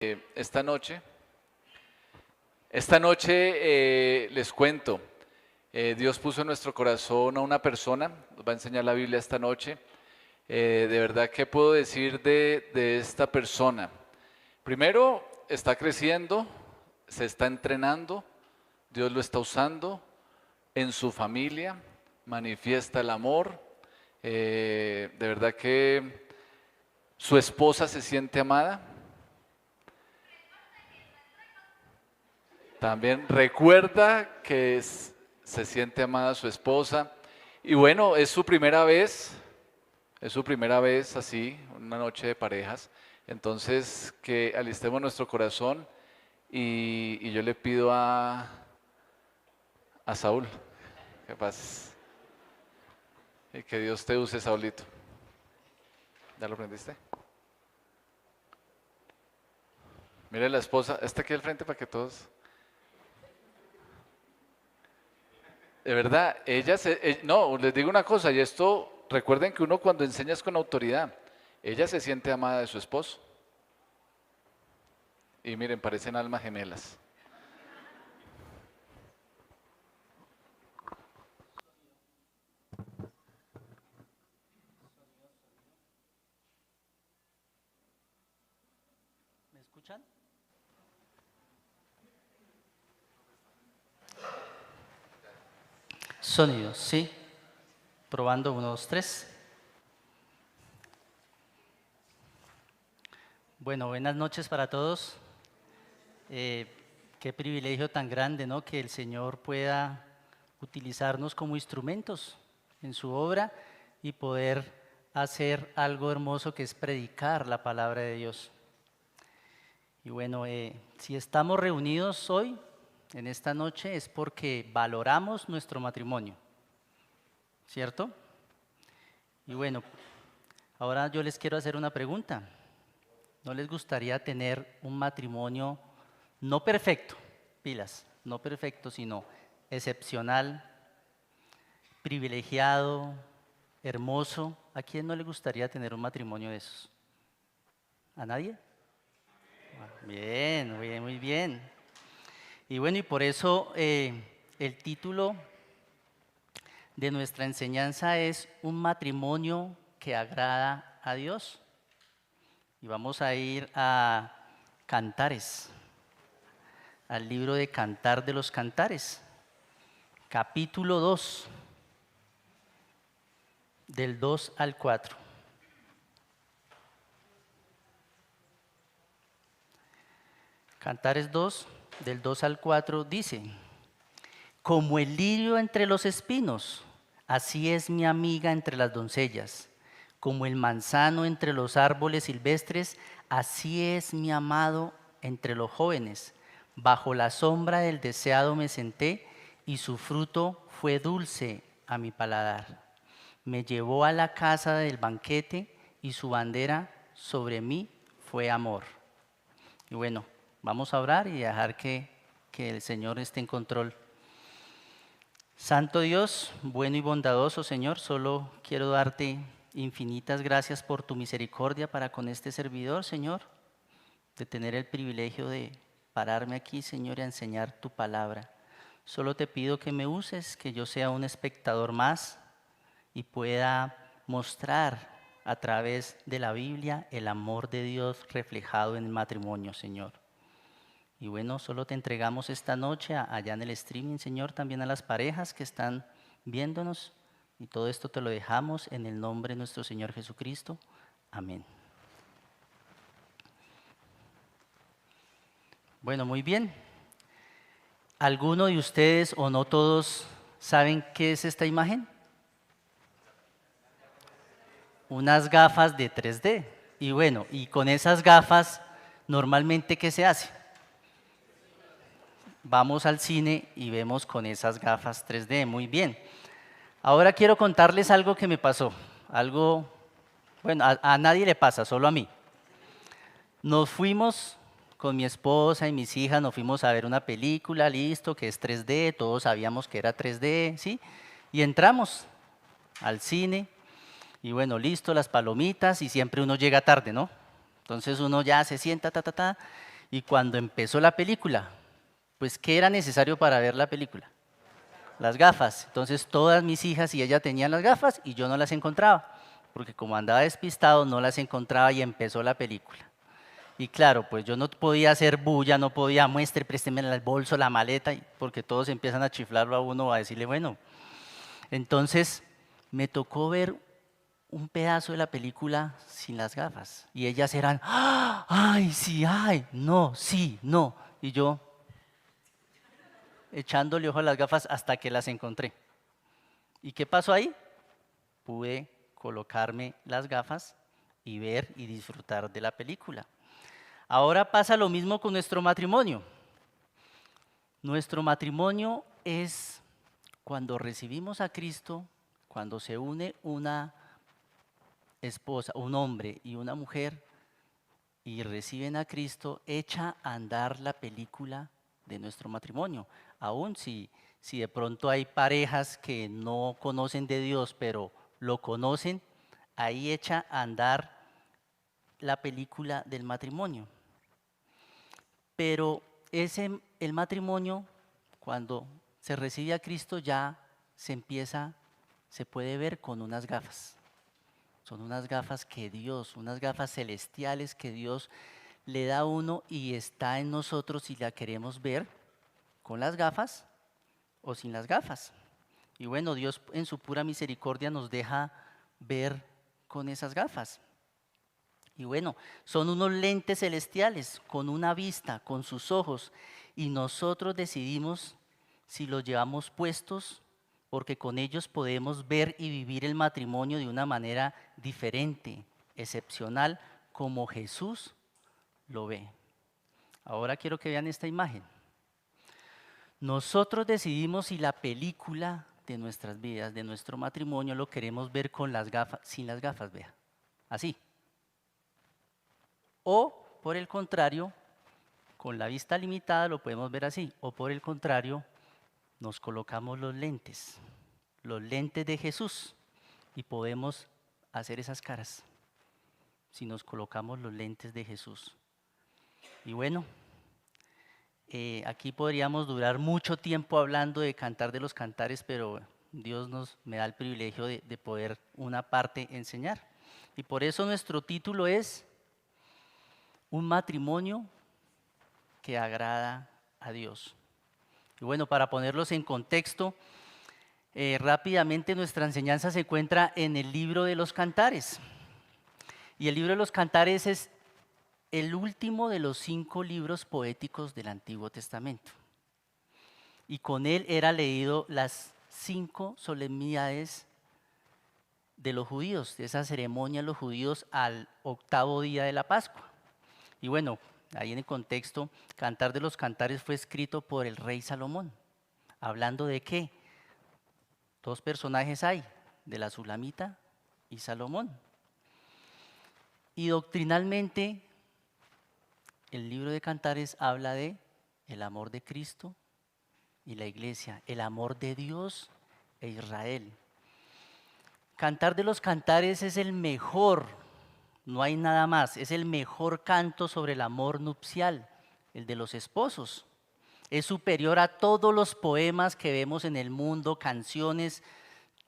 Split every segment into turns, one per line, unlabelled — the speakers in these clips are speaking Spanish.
Esta noche les cuento, Dios puso en nuestro corazón a una persona, nos va a enseñar la Biblia esta noche. De verdad, ¿qué puedo decir de esta persona? Primero, está creciendo, se está entrenando, Dios lo está usando en su familia, manifiesta el amor. De verdad que su esposa se siente amada. También recuerda que se siente amada su esposa. Y bueno, es su primera vez así, una noche de parejas. Entonces, que alistemos nuestro corazón y yo le pido a Saúl que pases. Y que Dios te use, Saulito. ¿Ya lo aprendiste? Mire la esposa, aquí al frente para que todos... De verdad, no, les digo una cosa, y esto, recuerden que uno cuando enseña es con autoridad. Ella se siente amada de su esposo. Y miren, parecen almas gemelas.
¿Me escuchan? Sonido, sí. Probando, 1, 2, 3. Bueno, buenas noches para todos. Qué privilegio tan grande, ¿no? Que el Señor pueda utilizarnos como instrumentos en su obra y poder hacer algo hermoso que es predicar la palabra de Dios. Y bueno, si estamos reunidos hoy, en esta noche, es porque valoramos nuestro matrimonio, ¿cierto? Y bueno, ahora yo les quiero hacer una pregunta. ¿No les gustaría tener un matrimonio no perfecto, pilas, no perfecto, sino excepcional, privilegiado, hermoso? ¿A quién no le gustaría tener un matrimonio de esos? ¿A nadie? Bien, bien, muy bien. Y bueno, y por eso el título de nuestra enseñanza es Un matrimonio que agrada a Dios. Y vamos a ir a Cantares, al libro de Cantar de los Cantares, capítulo 2, del 2 al 4. Cantares 2, del 2 al 4 dice: Como el lirio entre los espinos, así es mi amiga entre las doncellas. Como el manzano entre los árboles silvestres, así es mi amado entre los jóvenes. Bajo la sombra del deseado me senté, y su fruto fue dulce a mi paladar. Me llevó a la casa del banquete, y su bandera sobre mí fue amor. Y bueno, vamos a orar y dejar que el Señor esté en control. Santo Dios, bueno y bondadoso Señor, solo quiero darte infinitas gracias por tu misericordia para con este servidor, Señor, de tener el privilegio de pararme aquí, Señor, y a enseñar tu palabra. Solo te pido que me uses, que yo sea un espectador más y pueda mostrar a través de la Biblia el amor de Dios reflejado en el matrimonio, Señor. Y bueno, solo te entregamos esta noche allá en el streaming, Señor, también a las parejas que están viéndonos. Y todo esto te lo dejamos en el nombre de nuestro Señor Jesucristo. Amén. Bueno, muy bien. ¿Alguno de ustedes o no todos saben qué es esta imagen? Unas gafas de 3D. Y bueno, y con esas gafas, normalmente, ¿qué se hace? Vamos al cine y vemos con esas gafas 3D, muy bien. Ahora quiero contarles algo que me pasó, algo, bueno, a nadie le pasa, solo a mí. Nos fuimos con mi esposa y mis hijas, nos fuimos a ver una película, listo, que es 3D, todos sabíamos que era 3D, ¿sí? Y entramos al cine y bueno, listo, las palomitas y siempre uno llega tarde, ¿no? Entonces uno ya se sienta, Y cuando empezó la película, pues ¿qué era necesario para ver la película? Las gafas. Entonces todas mis hijas y ella tenían las gafas y yo no las encontraba, porque como andaba despistado no las encontraba y empezó la película. Y claro, pues yo no podía hacer bulla, no podía muestre, présteme el bolso, la maleta, porque todos empiezan a chiflarlo a uno, a decirle, bueno. Entonces me tocó ver un pedazo de la película sin las gafas. Y ellas eran, ¡ah! ¡Ay, sí, ay! No, sí, no. Y yo echándole ojo a las gafas hasta que las encontré. ¿Y qué pasó ahí? Pude colocarme las gafas y ver y disfrutar de la película. Ahora pasa lo mismo con nuestro matrimonio. Nuestro matrimonio es cuando recibimos a Cristo, cuando se une una esposa, un hombre y una mujer y reciben a Cristo, echa a andar la película de nuestro matrimonio. Aún si de pronto hay parejas que no conocen de Dios, pero lo conocen, ahí echa a andar la película del matrimonio. Pero el matrimonio, cuando se recibe a Cristo, ya se puede ver con unas gafas. Son unas gafas que Dios, unas gafas celestiales que Dios le da a uno y está en nosotros si la queremos ver con las gafas o sin las gafas. Y bueno, Dios en su pura misericordia nos deja ver con esas gafas. Y bueno, son unos lentes celestiales con una vista, con sus ojos, y nosotros decidimos si los llevamos puestos, porque con ellos podemos ver y vivir el matrimonio de una manera diferente, excepcional, como Jesús lo ve. Ahora quiero que vean esta imagen. Nosotros decidimos si la película de nuestras vidas, de nuestro matrimonio, lo queremos ver con las gafas, sin las gafas, vea, así. O por el contrario, con la vista limitada lo podemos ver así. O por el contrario, nos colocamos los lentes de Jesús y podemos hacer esas caras si nos colocamos los lentes de Jesús. Y bueno, aquí podríamos durar mucho tiempo hablando de Cantar de los Cantares, pero Dios me da el privilegio de poder una parte enseñar. Y por eso nuestro título es Un matrimonio que agrada a Dios. Y bueno, para ponerlos en contexto, rápidamente nuestra enseñanza se encuentra en el libro de los Cantares. Y el libro de los Cantares es el último de los 5 libros poéticos del Antiguo Testamento. Y con él era leído las 5 solemnidades de los judíos, de esa ceremonia de los judíos al 8º día de la Pascua. Y bueno, ahí en el contexto, Cantar de los Cantares fue escrito por el rey Salomón. ¿Hablando de qué? 2 personajes hay, de la Sulamita y Salomón. Y doctrinalmente, el libro de Cantares habla de el amor de Cristo y la iglesia, el amor de Dios e Israel. Cantar de los Cantares es el mejor, no hay nada más, es el mejor canto sobre el amor nupcial, el de los esposos. Es superior a todos los poemas que vemos en el mundo, canciones,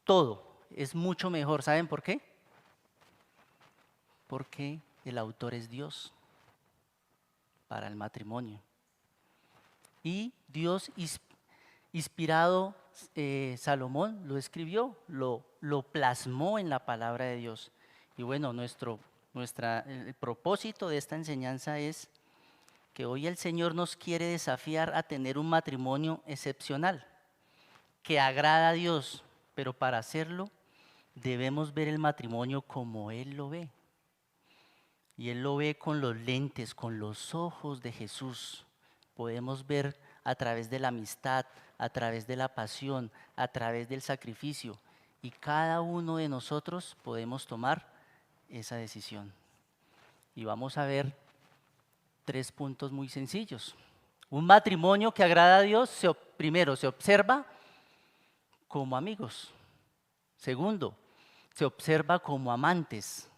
todo. Es mucho mejor. ¿Saben por qué? Porque el autor es Dios para el matrimonio. Y Dios, inspirado, Salomón lo escribió, lo plasmó en la palabra de Dios. Y bueno, el propósito de esta enseñanza es que hoy el Señor nos quiere desafiar a tener un matrimonio excepcional, que agrada a Dios, pero para hacerlo debemos ver el matrimonio como Él lo ve. Y Él lo ve con los lentes, con los ojos de Jesús. Podemos ver a través de la amistad, a través de la pasión, a través del sacrificio. Y cada uno de nosotros podemos tomar esa decisión. Y vamos a ver 3 puntos muy sencillos. Un matrimonio que agrada a Dios, primero, se observa como amigos. Segundo, se observa como amantes.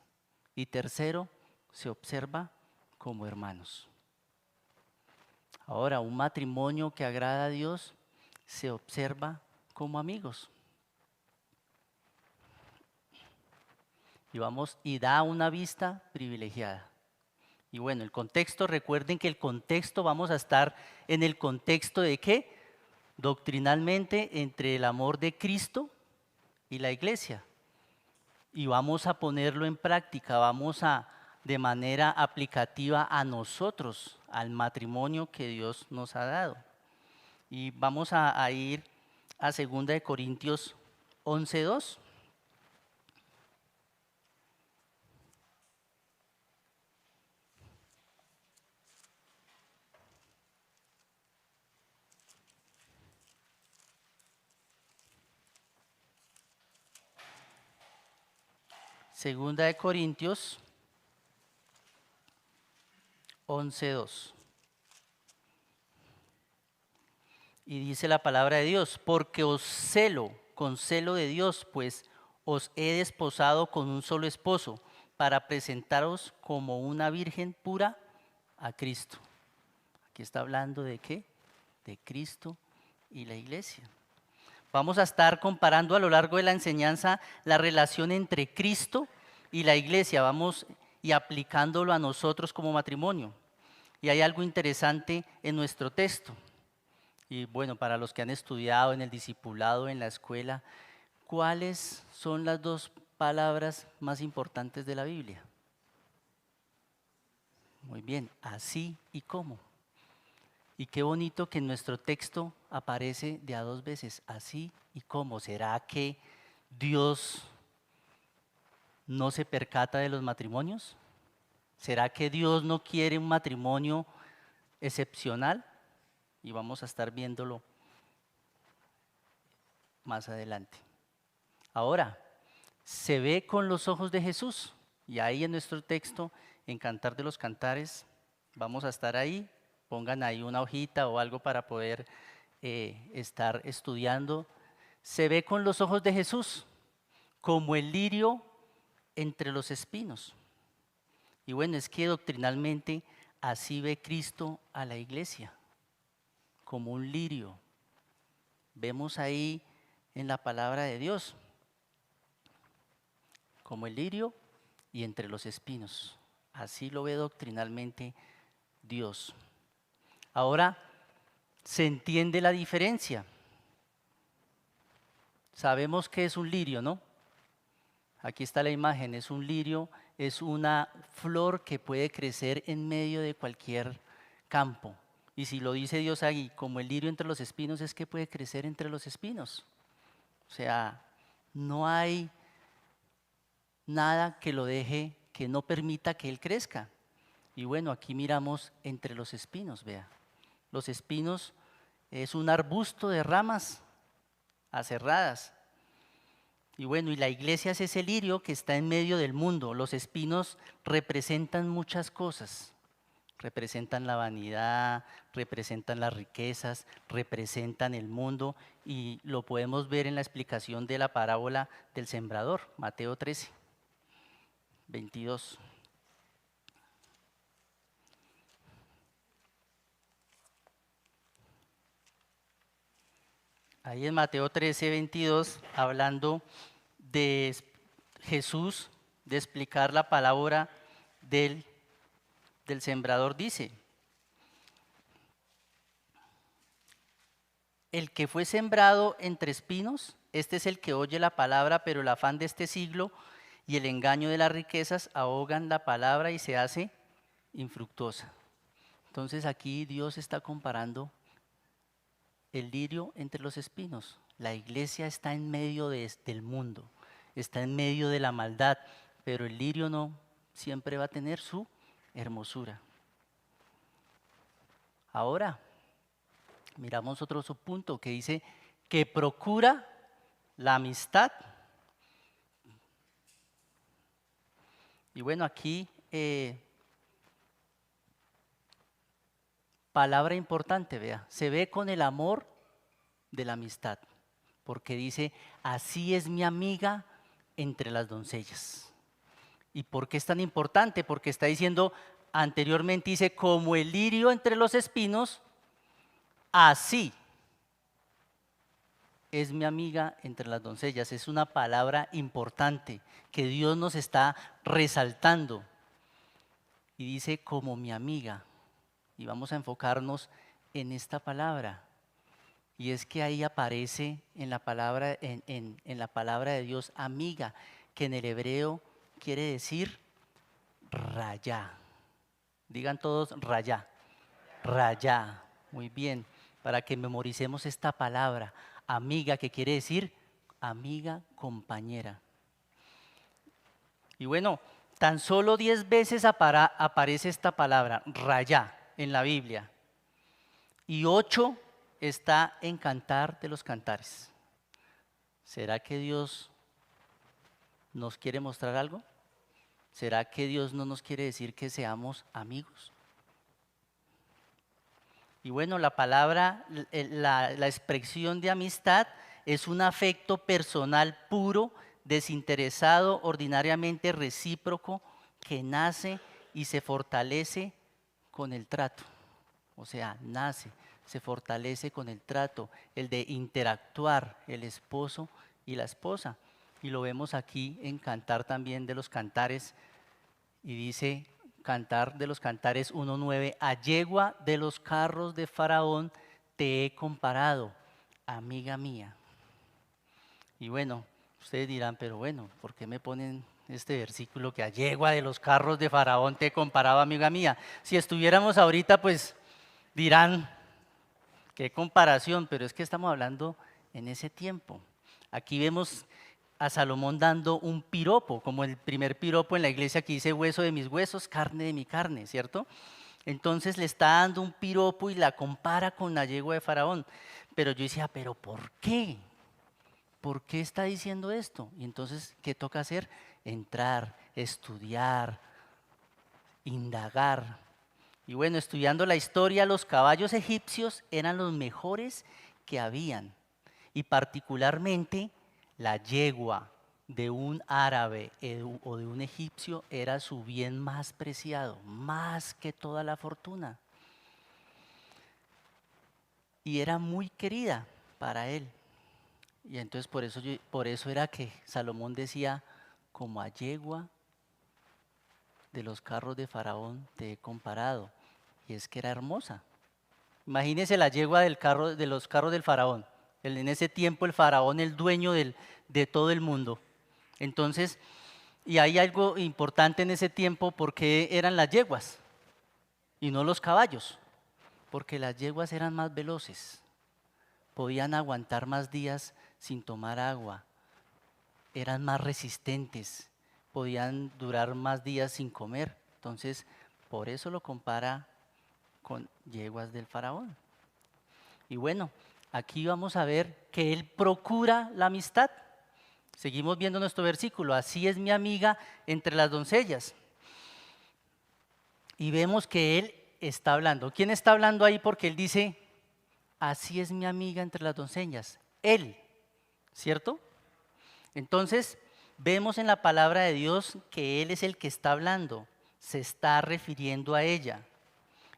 Y tercero, se observa como hermanos. Ahora, un matrimonio que agrada a Dios se observa como amigos. Y da una vista privilegiada. Y bueno, el contexto, recuerden que el contexto, vamos a estar en el contexto de ¿qué? Doctrinalmente entre el amor de Cristo y la iglesia. Y vamos a ponerlo en práctica, de manera aplicativa a nosotros, al matrimonio que Dios nos ha dado. Y vamos a ir a 2 Corintios 11:2. Segunda de Corintios 11:2. Y dice la palabra de Dios, porque os celo con celo de Dios, pues os he desposado con un solo esposo, para presentaros como una virgen pura a Cristo. Aquí está hablando de ¿qué? De Cristo y la iglesia. Vamos a estar comparando a lo largo de la enseñanza la relación entre Cristo y la iglesia, y aplicándolo a nosotros como matrimonio. Y hay algo interesante en nuestro texto. Y bueno, para los que han estudiado en el discipulado, en la escuela, ¿cuáles son las dos palabras más importantes de la Biblia? Muy bien, así y cómo. Y qué bonito que en nuestro texto aparece de a dos veces, así y cómo. ¿Será que Dios no se percata de los matrimonios? ¿Será que Dios no quiere un matrimonio excepcional? Y vamos a estar viéndolo más adelante. Ahora, se ve con los ojos de Jesús. Y ahí en nuestro texto, en Cantar de los Cantares, vamos a estar ahí. Pongan ahí una hojita o algo para poder estar estudiando. Se ve con los ojos de Jesús como el lirio entre los espinos. Y bueno, es que doctrinalmente así ve Cristo a la iglesia, como un lirio. Vemos ahí en la palabra de Dios, como el lirio y entre los espinos. Así lo ve doctrinalmente Dios. Ahora, se entiende la diferencia. Sabemos que es un lirio, ¿no? Aquí está la imagen, es un lirio, es una flor que puede crecer en medio de cualquier campo. Y si lo dice Dios ahí, como el lirio entre los espinos, es que puede crecer entre los espinos. O sea, no hay nada que lo deje, que no permita que él crezca. Y bueno, aquí miramos entre los espinos, vea. Los espinos es un arbusto de ramas aserradas. Y bueno, y la iglesia es ese lirio que está en medio del mundo. Los espinos representan muchas cosas. Representan la vanidad, representan las riquezas, representan el mundo. Y lo podemos ver en la explicación de la parábola del sembrador, Mateo 13, 22. Ahí en Mateo 13, 22, hablando de Jesús, de explicar la palabra del sembrador, dice: el que fue sembrado entre espinos, este es el que oye la palabra, pero el afán de este siglo y el engaño de las riquezas ahogan la palabra y se hace infructuosa. Entonces aquí Dios está comparando el lirio entre los espinos. La iglesia está en medio del mundo, está en medio de la maldad, pero el lirio no siempre va a tener su hermosura. Ahora, miramos otro subpunto que dice que procura la amistad. Y bueno, aquí palabra importante, vea, se ve con el amor de la amistad, porque dice, así es mi amiga entre las doncellas. ¿Y por qué es tan importante? Porque está diciendo, anteriormente dice, como el lirio entre los espinos, así es mi amiga entre las doncellas. Es una palabra importante que Dios nos está resaltando. Y dice como mi amiga. Y vamos a enfocarnos en esta palabra. Y es que ahí aparece en la palabra, en la palabra de Dios, amiga, que en el hebreo quiere decir rayá. Digan todos rayá. Rayá. Muy bien. Para que memoricemos esta palabra. Amiga, que quiere decir amiga, compañera. Y bueno, tan solo 10 veces aparece esta palabra, rayá, en la Biblia. Y 8 está en Cantar de los Cantares. ¿Será que Dios nos quiere mostrar algo? ¿Será que Dios no nos quiere decir que seamos amigos? Y bueno, la palabra, la expresión de amistad es un afecto personal puro, desinteresado, ordinariamente recíproco, que nace y se fortalece con el trato. O sea, nace, se fortalece con el trato, el de interactuar el esposo y la esposa. Y lo vemos aquí en Cantar también de los Cantares. Y dice Cantar de los Cantares 1:9, a yegua de los carros de Faraón te he comparado, amiga mía. Y bueno, ustedes dirán, pero bueno, ¿por qué me ponen este versículo que a yegua de los carros de Faraón te he comparado, amiga mía? Si estuviéramos ahorita, pues dirán, qué comparación, pero es que estamos hablando en ese tiempo. Aquí vemos a Salomón dando un piropo, como el primer piropo en la iglesia que dice hueso de mis huesos, carne de mi carne, ¿cierto? Entonces le está dando un piropo y la compara con la yegua de Faraón. Pero yo decía, ¿pero por qué? ¿Por qué está diciendo esto? Y entonces, ¿qué toca hacer? Entrar, estudiar, indagar. Y bueno, estudiando la historia, los caballos egipcios eran los mejores que habían. Y particularmente la yegua de un árabe o de un egipcio era su bien más preciado, más que toda la fortuna. Y era muy querida para él. Y entonces por eso era que Salomón decía, como a yegua de los carros de Faraón te he comparado. Y es que era hermosa. Imagínense la yegua de los carros del Faraón. En ese tiempo el Faraón, el dueño de todo el mundo. Entonces, y hay algo importante en ese tiempo, porque eran las yeguas y no los caballos. Porque las yeguas eran más veloces, podían aguantar más días sin tomar agua, eran más resistentes, podían durar más días sin comer. Entonces, por eso lo compara con yeguas del Faraón. Y bueno, aquí vamos a ver que él procura la amistad. Seguimos viendo nuestro versículo, así es mi amiga entre las doncellas. Y vemos que él está hablando. ¿Quién está hablando ahí? Porque él dice, así es mi amiga entre las doncellas. Él, ¿cierto? Entonces, vemos en la palabra de Dios que él es el que está hablando, se está refiriendo a ella.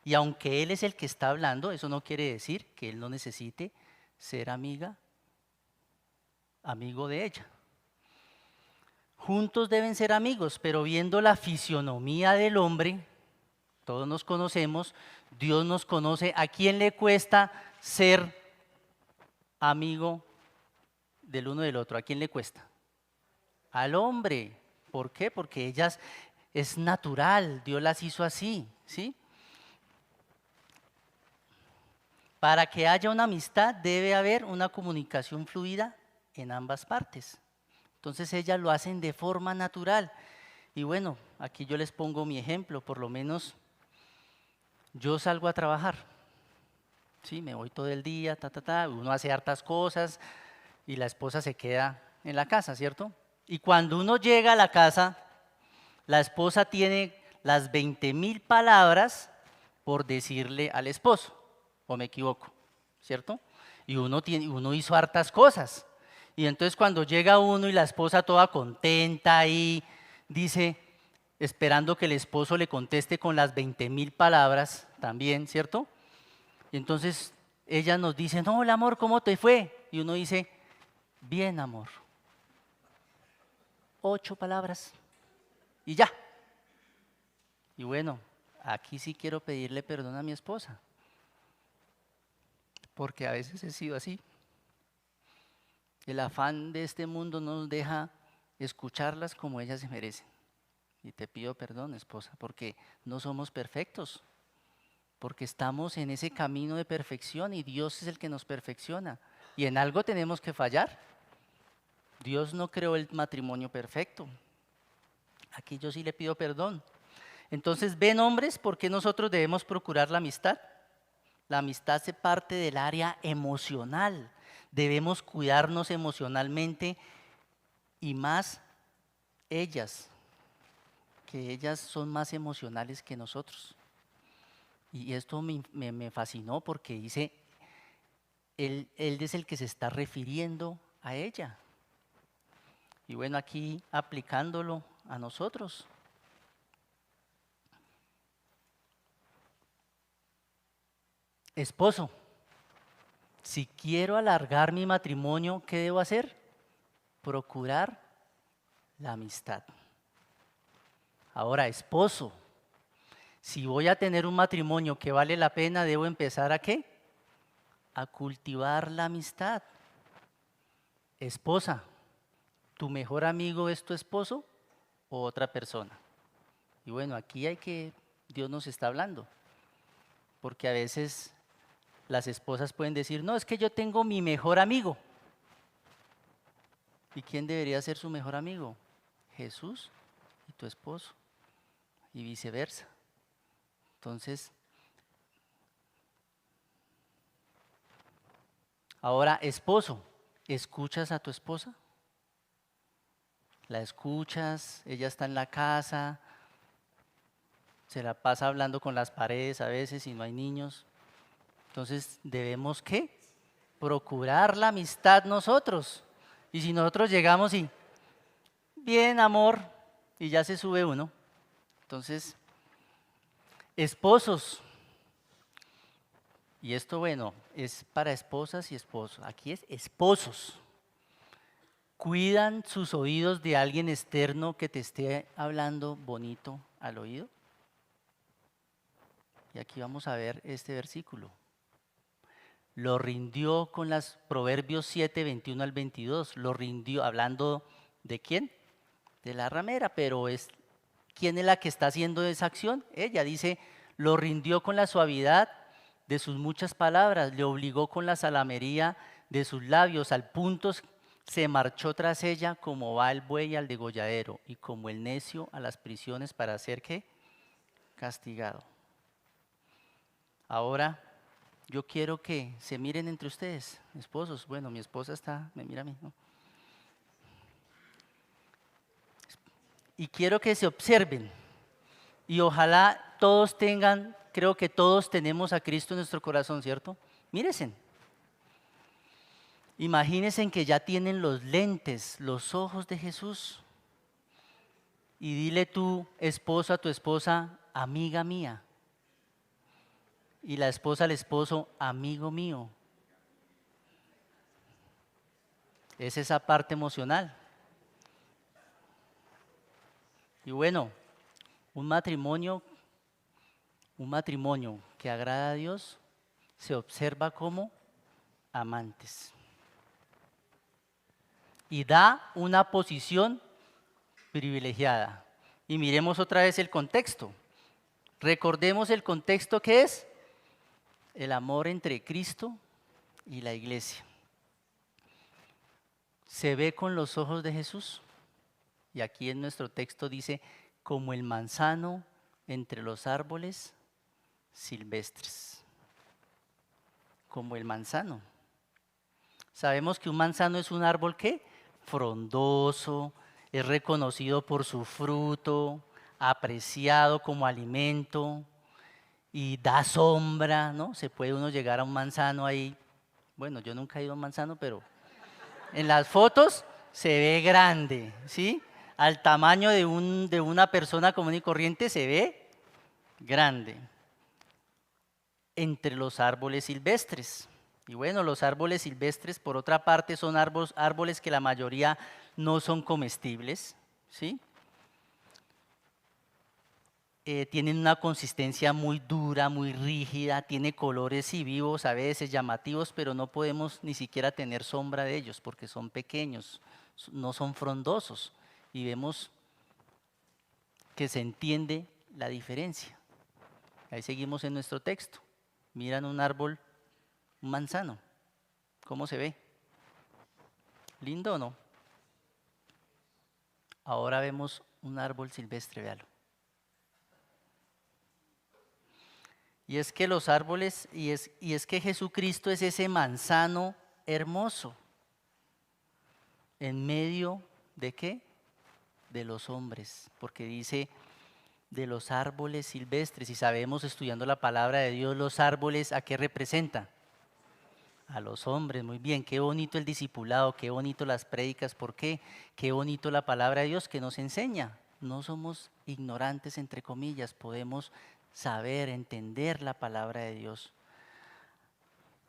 Y aunque él es el que está hablando, eso no quiere decir que él no necesite ser amigo de ella. Juntos deben ser amigos, pero viendo la fisionomía del hombre, todos nos conocemos, Dios nos conoce. ¿A quién le cuesta ser amigo del uno del otro? ¿A quién le cuesta? Al hombre. ¿Por qué? Porque ellas es natural, Dios las hizo así, ¿sí? Para que haya una amistad debe haber una comunicación fluida en ambas partes. Entonces ellas lo hacen de forma natural. Y bueno, aquí yo les pongo mi ejemplo, por lo menos yo salgo a trabajar. Sí, me voy todo el día, uno hace hartas cosas y la esposa se queda en la casa, ¿cierto? Y cuando uno llega a la casa, la esposa tiene las 20,000 palabras por decirle al esposo, ¿o me equivoco? ¿Cierto? Y uno hizo hartas cosas. Y entonces cuando llega uno y la esposa toda contenta y dice, esperando que el esposo le conteste con las 20,000 palabras también, ¿cierto? Y entonces Ellas nos dicen, hola amor, ¿cómo te fue? Y uno dice, bien amor. 8 palabras y ya. Y bueno, aquí sí quiero pedirle perdón a mi esposa, porque a veces he sido así. El afán de este mundo no nos deja escucharlas como ellas se merecen. Y te pido perdón, esposa, porque no somos perfectos, porque estamos en ese camino de perfección y Dios es el que nos perfecciona. Y en algo tenemos que fallar. Dios no creó el matrimonio perfecto. Aquí yo sí le pido perdón. Entonces, ven hombres, ¿por qué nosotros debemos procurar la amistad? La amistad hace parte del área emocional. Debemos cuidarnos emocionalmente y más ellas, que ellas son más emocionales que nosotros. Y esto me fascinó porque dice, él es el que se está refiriendo a ella. Y bueno, aquí aplicándolo a nosotros. Esposo, si quiero alargar mi matrimonio, ¿qué debo hacer? Procurar la amistad. Ahora, esposo, si voy a tener un matrimonio que vale la pena, ¿debo empezar a qué? A cultivar la amistad. Esposa, ¿tu mejor amigo es tu esposo o otra persona? Y bueno, aquí Dios nos está hablando, porque a veces las esposas pueden decir, no, es que yo tengo mi mejor amigo. ¿Y quién debería ser su mejor amigo? Jesús y tu esposo, y viceversa. Entonces, ahora, esposo, ¿escuchas a tu esposa? ¿La escuchas? Ella está en la casa, se la pasa hablando con las paredes a veces y no hay niños. Entonces, ¿debemos qué? Procurar la amistad nosotros. Y si nosotros llegamos y, bien amor, y ya se sube uno. Entonces, esposos, y esto bueno, es para esposas y esposos. Aquí es esposos. ¿Cuidan sus oídos de alguien externo que te esté hablando bonito al oído? Y aquí vamos a ver este versículo. Lo rindió con las Proverbios 7, 21 al 22. Lo rindió, hablando ¿de quién? De la ramera, pero ¿quién es la que está haciendo esa acción? Ella dice, lo rindió con la suavidad de sus muchas palabras, le obligó con la salamería de sus labios, al punto se marchó tras ella como va el buey al degolladero y como el necio a las prisiones para ser ¿qué? Castigado. Ahora yo quiero que se miren entre ustedes, esposos. Bueno, mi esposa me mira a mí, ¿no? Y quiero que se observen y ojalá todos tengan, creo que todos tenemos a Cristo en nuestro corazón, ¿cierto? Mírense. Imagínense que ya tienen los lentes, los ojos de Jesús. Y dile tu esposo a tu esposa, amiga mía. Y la esposa al esposo, amigo mío. Es esa parte emocional. Y bueno, un matrimonio que agrada a Dios se observa como amantes. Y da una posición privilegiada. Y miremos otra vez el contexto. Recordemos el contexto que es el amor entre Cristo y la iglesia. Se ve con los ojos de Jesús. Y aquí en nuestro texto dice, como el manzano entre los árboles silvestres. Como el manzano. Sabemos que un manzano es un árbol ¿qué? Frondoso, es reconocido por su fruto, apreciado como alimento y da sombra, ¿no? Se puede uno llegar a un manzano ahí, bueno, yo nunca he ido a un manzano, pero en las fotos se ve grande, ¿sí? Al tamaño de una persona común y corriente se ve grande. Entre los árboles silvestres. Y bueno, los árboles silvestres, por otra parte, son árboles que la mayoría no son comestibles, ¿sí? Tienen una consistencia muy dura, muy rígida, tiene colores sí vivos, a veces llamativos, pero no podemos ni siquiera tener sombra de ellos porque son pequeños, no son frondosos. Y vemos que se entiende la diferencia. Ahí seguimos en nuestro texto. Miran un árbol, un manzano. ¿Cómo se ve? ¿Lindo o no? Ahora vemos un árbol silvestre, véalo. Y es que los árboles, y es que Jesucristo es ese manzano hermoso. ¿En medio de qué? De los hombres, porque dice de los árboles silvestres. Y sabemos, estudiando la palabra de Dios, los árboles, ¿a qué representan? A los hombres. Muy bien, qué bonito el discipulado, qué bonito las prédicas. ¿Por qué? Qué bonito la palabra de Dios que nos enseña. No somos ignorantes, entre comillas, podemos saber, entender la palabra de Dios.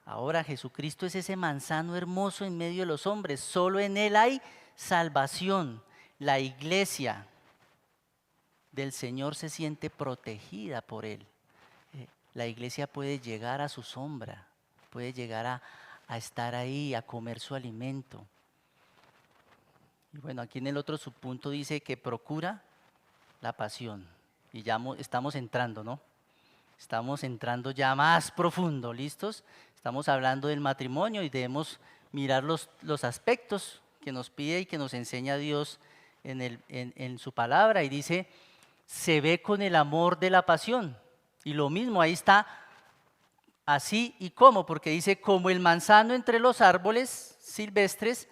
Ahora Jesucristo es ese manzano hermoso en medio de los hombres. Solo en Él hay salvación. La iglesia del Señor se siente protegida por Él. La iglesia puede llegar a su sombra, puede llegar a estar ahí, a comer su alimento. Y bueno, aquí en el otro subpunto dice que procura la pasión. Y ya estamos entrando, ¿no? Estamos entrando ya más profundo, ¿listos? Estamos hablando del matrimonio y debemos mirar los aspectos que nos pide y que nos enseña Dios en su palabra. Y dice, se ve con el amor de la pasión. Y lo mismo, ahí está, así y cómo, porque dice, como el manzano entre los árboles silvestres,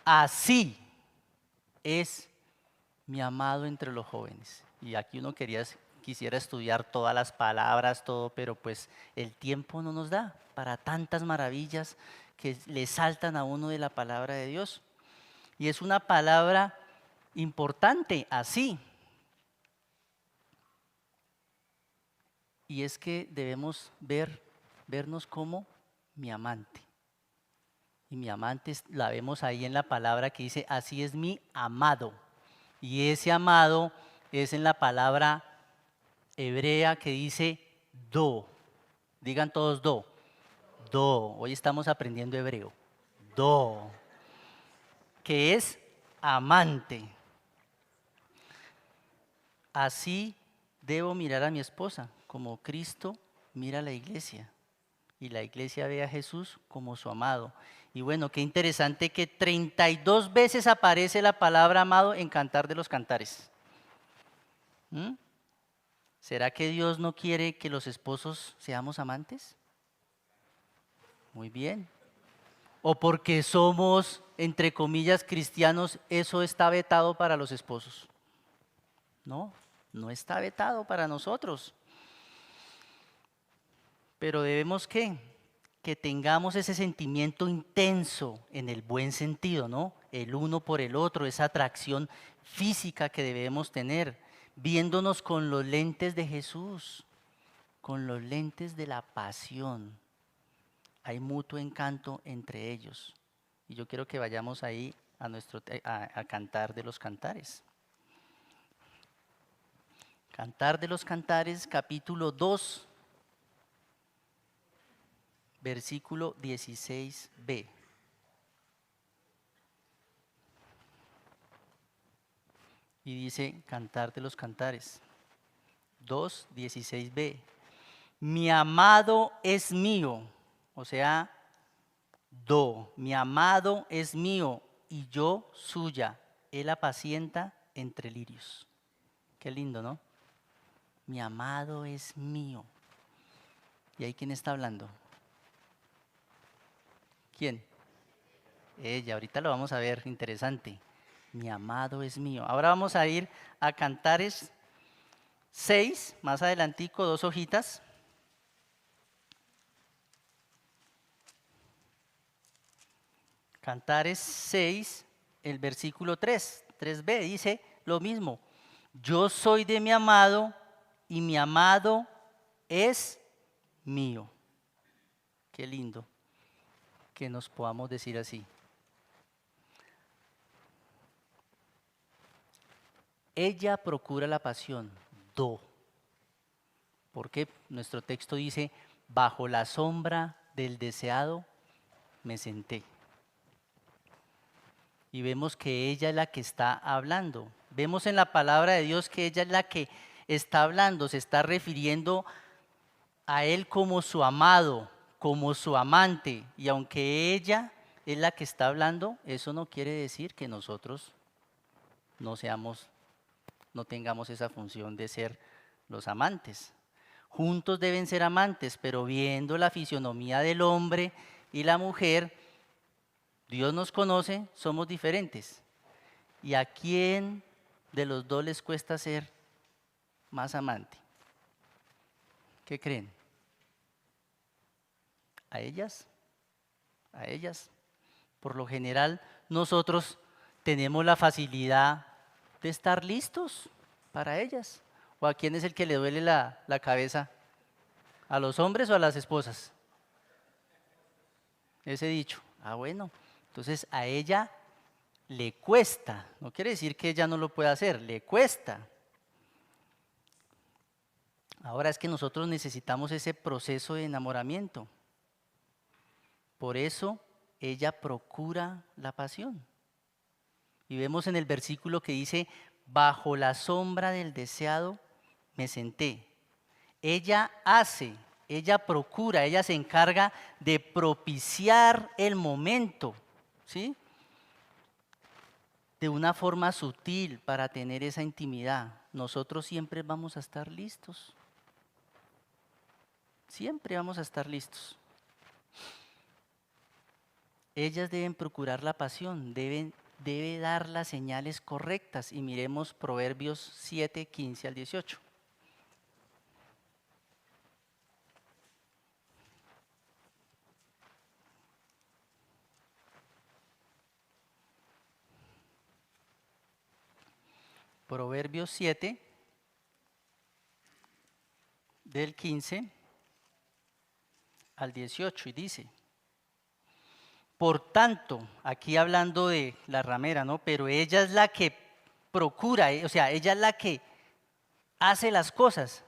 así es mi amado entre los jóvenes. Y aquí uno quisiera estudiar todas las palabras, todo, pero pues el tiempo no nos da para tantas maravillas que le saltan a uno de la palabra de Dios. Y es una palabra importante, así. Y es que debemos vernos como mi amante. Y mi amante la vemos ahí en la palabra que dice, así es mi amado. Y ese amado es en la palabra hebrea que dice do. Digan todos do. Do. Hoy estamos aprendiendo hebreo. Do. Que es amante. Así debo mirar a mi esposa, como Cristo mira a la iglesia. Y la iglesia ve a Jesús como su amado. Y bueno, qué interesante que 32 veces aparece la palabra amado en Cantar de los Cantares. ¿Será que Dios no quiere que los esposos seamos amantes? Muy bien. ¿O porque somos, entre comillas, cristianos, eso está vetado para los esposos? No, no está vetado para nosotros. Pero debemos que tengamos ese sentimiento intenso en el buen sentido, ¿no? El uno por el otro, esa atracción física que debemos tener, viéndonos con los lentes de Jesús, con los lentes de la pasión. Hay mutuo encanto entre ellos. Y yo quiero que vayamos ahí a Cantar de los Cantares. Cantar de los Cantares, capítulo 2. Versículo 16b. Y dice, Cantar de los Cantares, 2:16b. Mi amado es mío, o sea, mi amado es mío y yo suya. Él apacienta entre lirios. Qué lindo, ¿no? Mi amado es mío. ¿Y ahí quién está hablando? ¿Quién? Ella, ahorita lo vamos a ver, interesante. Mi amado es mío. Ahora vamos a ir a Cantares 6, más adelantico, 2 hojitas. Cantares 6, el versículo 3b, dice lo mismo. Yo soy de mi amado y mi amado es mío. Qué lindo. que nos podamos decir así. Ella procura la pasión, porque nuestro texto dice, bajo la sombra del deseado me senté. Y vemos que ella es la que está hablando. Vemos en la palabra de Dios que ella es la que está hablando, se está refiriendo a él como su amado, como su amante. Y aunque ella es la que está hablando, eso no quiere decir que nosotros no tengamos esa función de ser los amantes. Juntos deben ser amantes, pero viendo la fisionomía del hombre y la mujer, Dios nos conoce, somos diferentes. ¿Y a quién de los dos les cuesta ser más amante? ¿Qué creen? ¿A ellas? ¿A ellas? Por lo general, nosotros tenemos la facilidad de estar listos para ellas. ¿O a quién es el que le duele la cabeza? ¿A los hombres o a las esposas? Ese dicho. Ah, bueno. Entonces a ella le cuesta. No quiere decir que ella no lo pueda hacer, le cuesta. Ahora es que nosotros necesitamos ese proceso de enamoramiento. Por eso ella procura la pasión. Y vemos en el versículo que dice, bajo la sombra del deseado me senté. Ella hace, ella procura, ella se encarga de propiciar el momento, ¿sí? De una forma sutil para tener esa intimidad. Nosotros siempre vamos a estar listos. Siempre vamos a estar listos. Ellas deben procurar la pasión, debe dar las señales correctas. Y miremos Proverbios 7, 15 al 18. Proverbios 7, del 15 al 18, y dice, por tanto, aquí hablando de la ramera, ¿no? Pero ella es la que procura, o sea, ella es la que hace las cosas.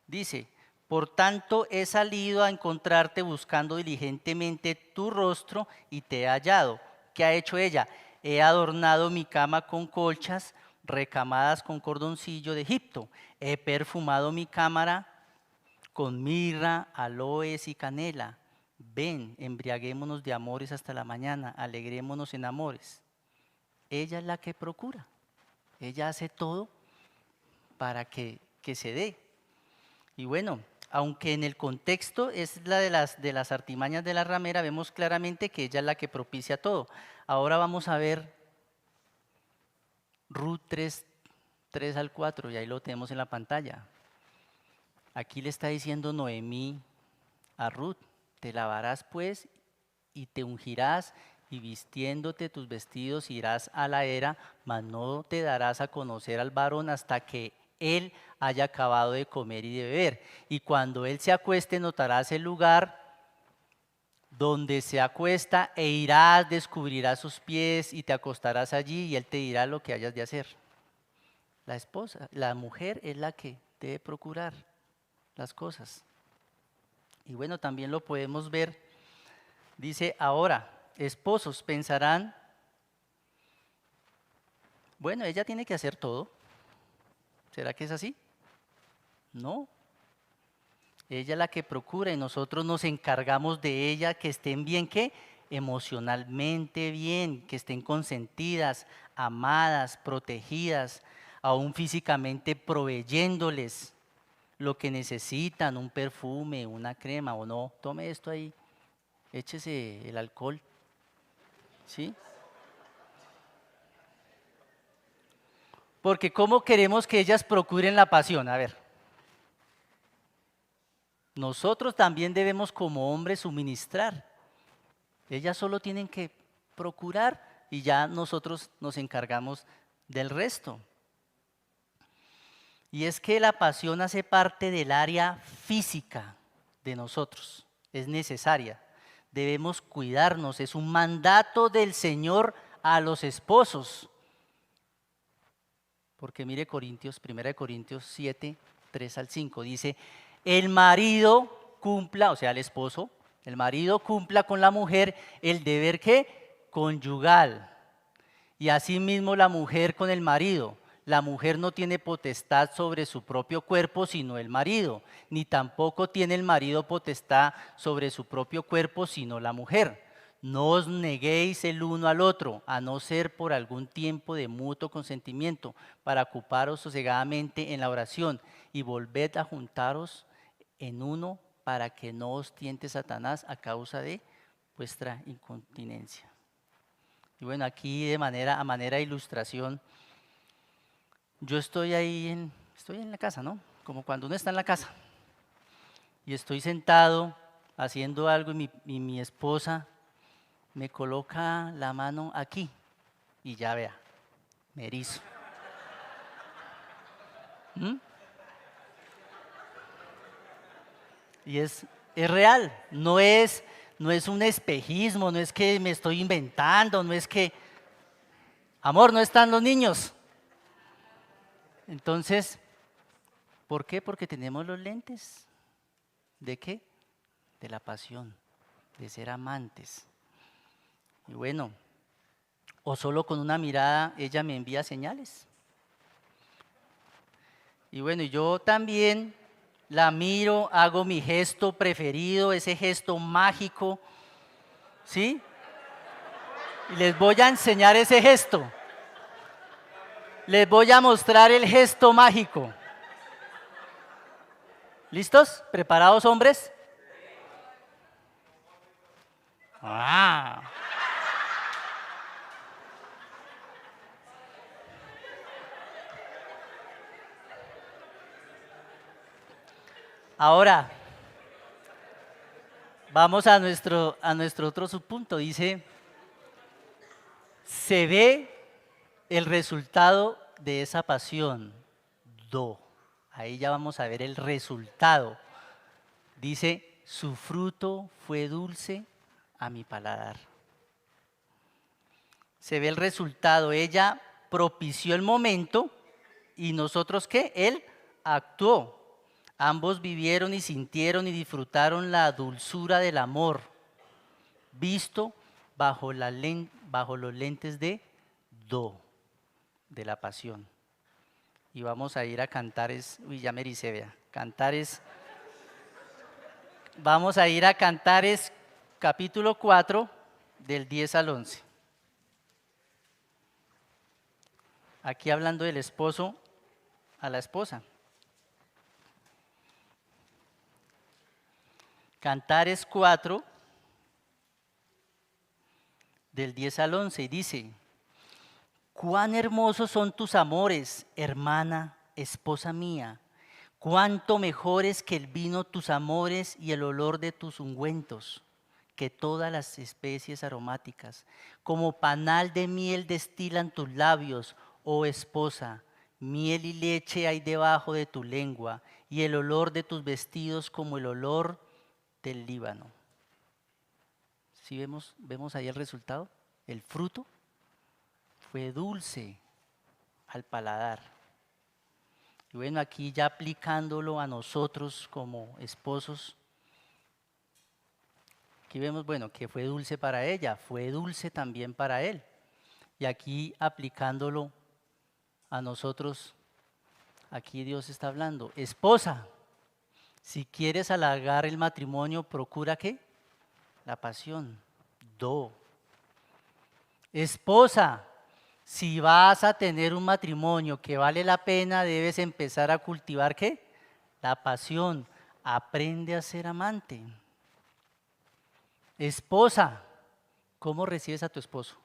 Dice, por tanto he salido a encontrarte buscando diligentemente tu rostro y te he hallado. ¿Qué ha hecho ella? He adornado mi cama con colchas recamadas con cordoncillo de Egipto. He perfumado mi cámara con mirra, aloes y canela. Ven, embriaguémonos de amores hasta la mañana, alegrémonos en amores. Ella es la que procura. Ella hace todo para que se dé. Y bueno, aunque en el contexto es la de las artimañas de la ramera, vemos claramente que ella es la que propicia todo. Ahora vamos a ver Ruth 3 al 4, y ahí lo tenemos en la pantalla. Aquí le está diciendo Noemí a Ruth, te lavarás pues y te ungirás y vistiéndote tus vestidos irás a la era, mas no te darás a conocer al varón hasta que él haya acabado de comer y de beber. Y cuando él se acueste notarás el lugar donde se acuesta e irás, descubrirás sus pies y te acostarás allí y él te dirá lo que hayas de hacer. La esposa, la mujer es la que debe procurar las cosas. Y bueno, también lo podemos ver. Dice, ahora, esposos pensarán, bueno, ella tiene que hacer todo. ¿Será que es así? No. Ella es la que procura y nosotros nos encargamos de ella que estén bien, ¿qué? Emocionalmente bien, que estén consentidas, amadas, protegidas, aún físicamente proveyéndoles lo que necesitan, un perfume, una crema o no. Tome esto ahí, échese el alcohol, ¿sí? Porque ¿cómo queremos que ellas procuren la pasión? A ver, nosotros también debemos como hombres suministrar. Ellas solo tienen que procurar y ya nosotros nos encargamos del resto. Y es que la pasión hace parte del área física de nosotros, es necesaria. debemos cuidarnos, es un mandato del Señor a los esposos. Porque mire Corintios, 1 Corintios 7, 3 al 5, dice, el marido cumpla, o sea el esposo, el marido cumpla con la mujer el deber ¿qué? Conyugal. Y asimismo la mujer con el marido. La mujer no tiene potestad sobre su propio cuerpo, sino el marido, ni tampoco tiene el marido potestad sobre su propio cuerpo, sino la mujer. No os neguéis el uno al otro, a no ser por algún tiempo de mutuo consentimiento, para ocuparos sosegadamente en la oración, y volved a juntaros en uno, para que no os tiente Satanás a causa de vuestra incontinencia. Y bueno, aquí a manera de ilustración, yo estoy en la casa, ¿no? Como cuando uno está en la casa y estoy sentado haciendo algo y mi esposa me coloca la mano aquí y ya vea, me erizo. ¿Mm? Y es real, no es un espejismo, no es que me estoy inventando, no es que, amor, no están los niños. Entonces, ¿por qué? Porque tenemos los lentes. ¿De qué? De la pasión, de ser amantes. Y bueno, o solo con una mirada ella me envía señales. Y bueno, yo también la miro, hago mi gesto preferido, ese gesto mágico, ¿sí? Y les voy a enseñar ese gesto. Les voy a mostrar el gesto mágico. ¿Listos? ¿Preparados, hombres? Ah. Ahora, vamos a nuestro otro subpunto. Dice, se ve el resultado de esa pasión. Ahí ya vamos a ver el resultado. Dice, su fruto fue dulce a mi paladar. Se ve el resultado. Ella propició el momento y nosotros ¿qué? Él actuó. Ambos vivieron y sintieron y disfrutaron la dulzura del amor, visto bajo los lentes de la pasión. Y vamos a ir a Cantares, ya me ericé, vea, vamos a ir a Cantares capítulo 4 del 10 al 11. Aquí hablando del esposo a la esposa. Cantares 4, del 10 al 11, y dice, cuán hermosos son tus amores, hermana, esposa mía, cuánto mejores que el vino tus amores y el olor de tus ungüentos, que todas las especies aromáticas. Como panal de miel destilan tus labios, oh esposa, miel y leche hay debajo de tu lengua, y el olor de tus vestidos como el olor del Líbano. ¿Sí vemos ahí el resultado? El fruto fue dulce al paladar. Y bueno, aquí ya aplicándolo a nosotros como esposos, aquí vemos, bueno, que fue dulce para ella, fue dulce también para él. Y aquí aplicándolo a nosotros, aquí Dios está hablando, esposa, si quieres alargar el matrimonio, procura ¿qué? La pasión. Esposa, si vas a tener un matrimonio que vale la pena, debes empezar a cultivar ¿qué? La pasión. Aprende a ser amante. Esposa, ¿cómo recibes a tu esposo?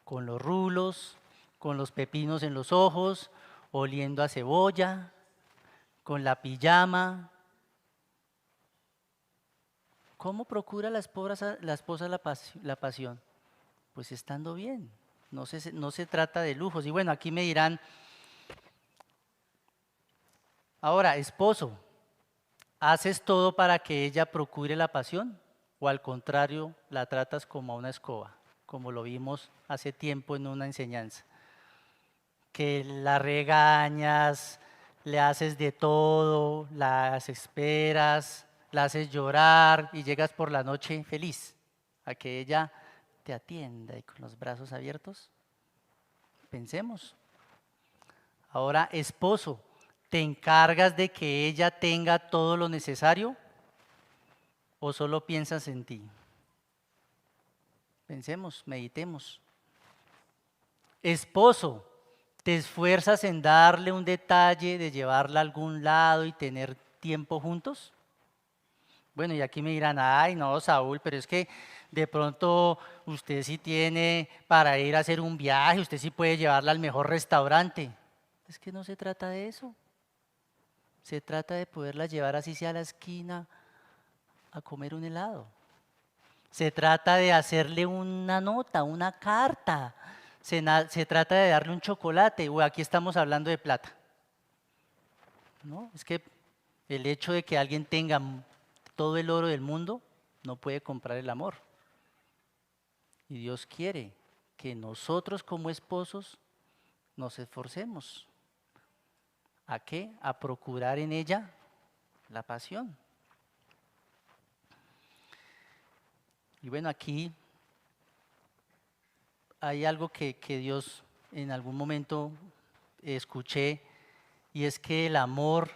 Con los rulos, con los pepinos en los ojos, oliendo a cebolla, con la pijama. ¿Cómo procura la esposa la pasión? Pues estando bien, no se trata de lujos. Y bueno, aquí me dirán, ahora, esposo, ¿haces todo para que ella procure la pasión? o al contrario, la tratas como a una escoba, como lo vimos hace tiempo en una enseñanza? Que la regañas, le haces de todo, las esperas, la haces llorar y llegas por la noche feliz a que ella te atienda y con los brazos abiertos. Pensemos. Ahora, esposo, ¿te encargas de que ella tenga todo lo necesario o solo piensas en ti? Pensemos, meditemos. Esposo, ¿te esfuerzas en darle un detalle, de llevarla a algún lado y tener tiempo juntos? Bueno, y aquí me dirán, ay, no, Saúl, pero es que de pronto usted sí tiene para ir a hacer un viaje, usted sí puede llevarla al mejor restaurante. Es que no se trata de eso. Se trata de poderla llevar así sea a la esquina a comer un helado. Se trata de hacerle una nota, una carta. Se trata de darle un chocolate. O aquí estamos hablando de plata. ¿No? Es que el hecho de que alguien tenga todo el oro del mundo no puede comprar el amor. Y Dios quiere que nosotros como esposos nos esforcemos. ¿A qué? A procurar en ella la pasión. Y bueno, aquí hay algo que Dios en algún momento escuché, y es que el amor,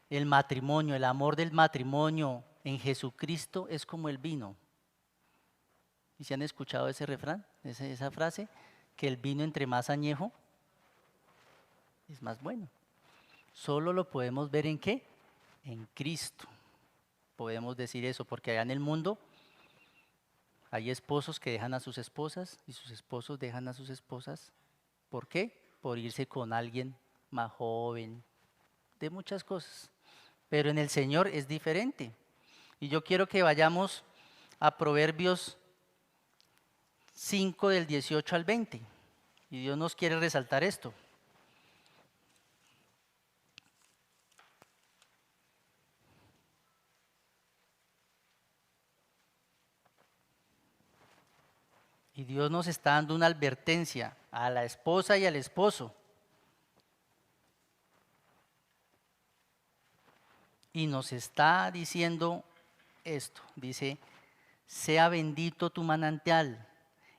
el matrimonio, el amor del matrimonio en Jesucristo es como el vino. ¿Y si han escuchado ese refrán, esa frase? Que el vino entre más añejo es más bueno. Solo lo podemos ver ¿en qué? En Cristo. Podemos decir eso porque allá en el mundo hay esposos que dejan a sus esposas y sus esposos dejan a sus esposas. ¿Por qué? Por irse con alguien más joven, de muchas cosas. Pero en el Señor es diferente. Y yo quiero que vayamos a Proverbios 5 del 18 al 20. Y Dios nos quiere resaltar esto. Y Dios nos está dando una advertencia a la esposa y al esposo. Y nos está diciendo esto. Dice, sea bendito tu manantial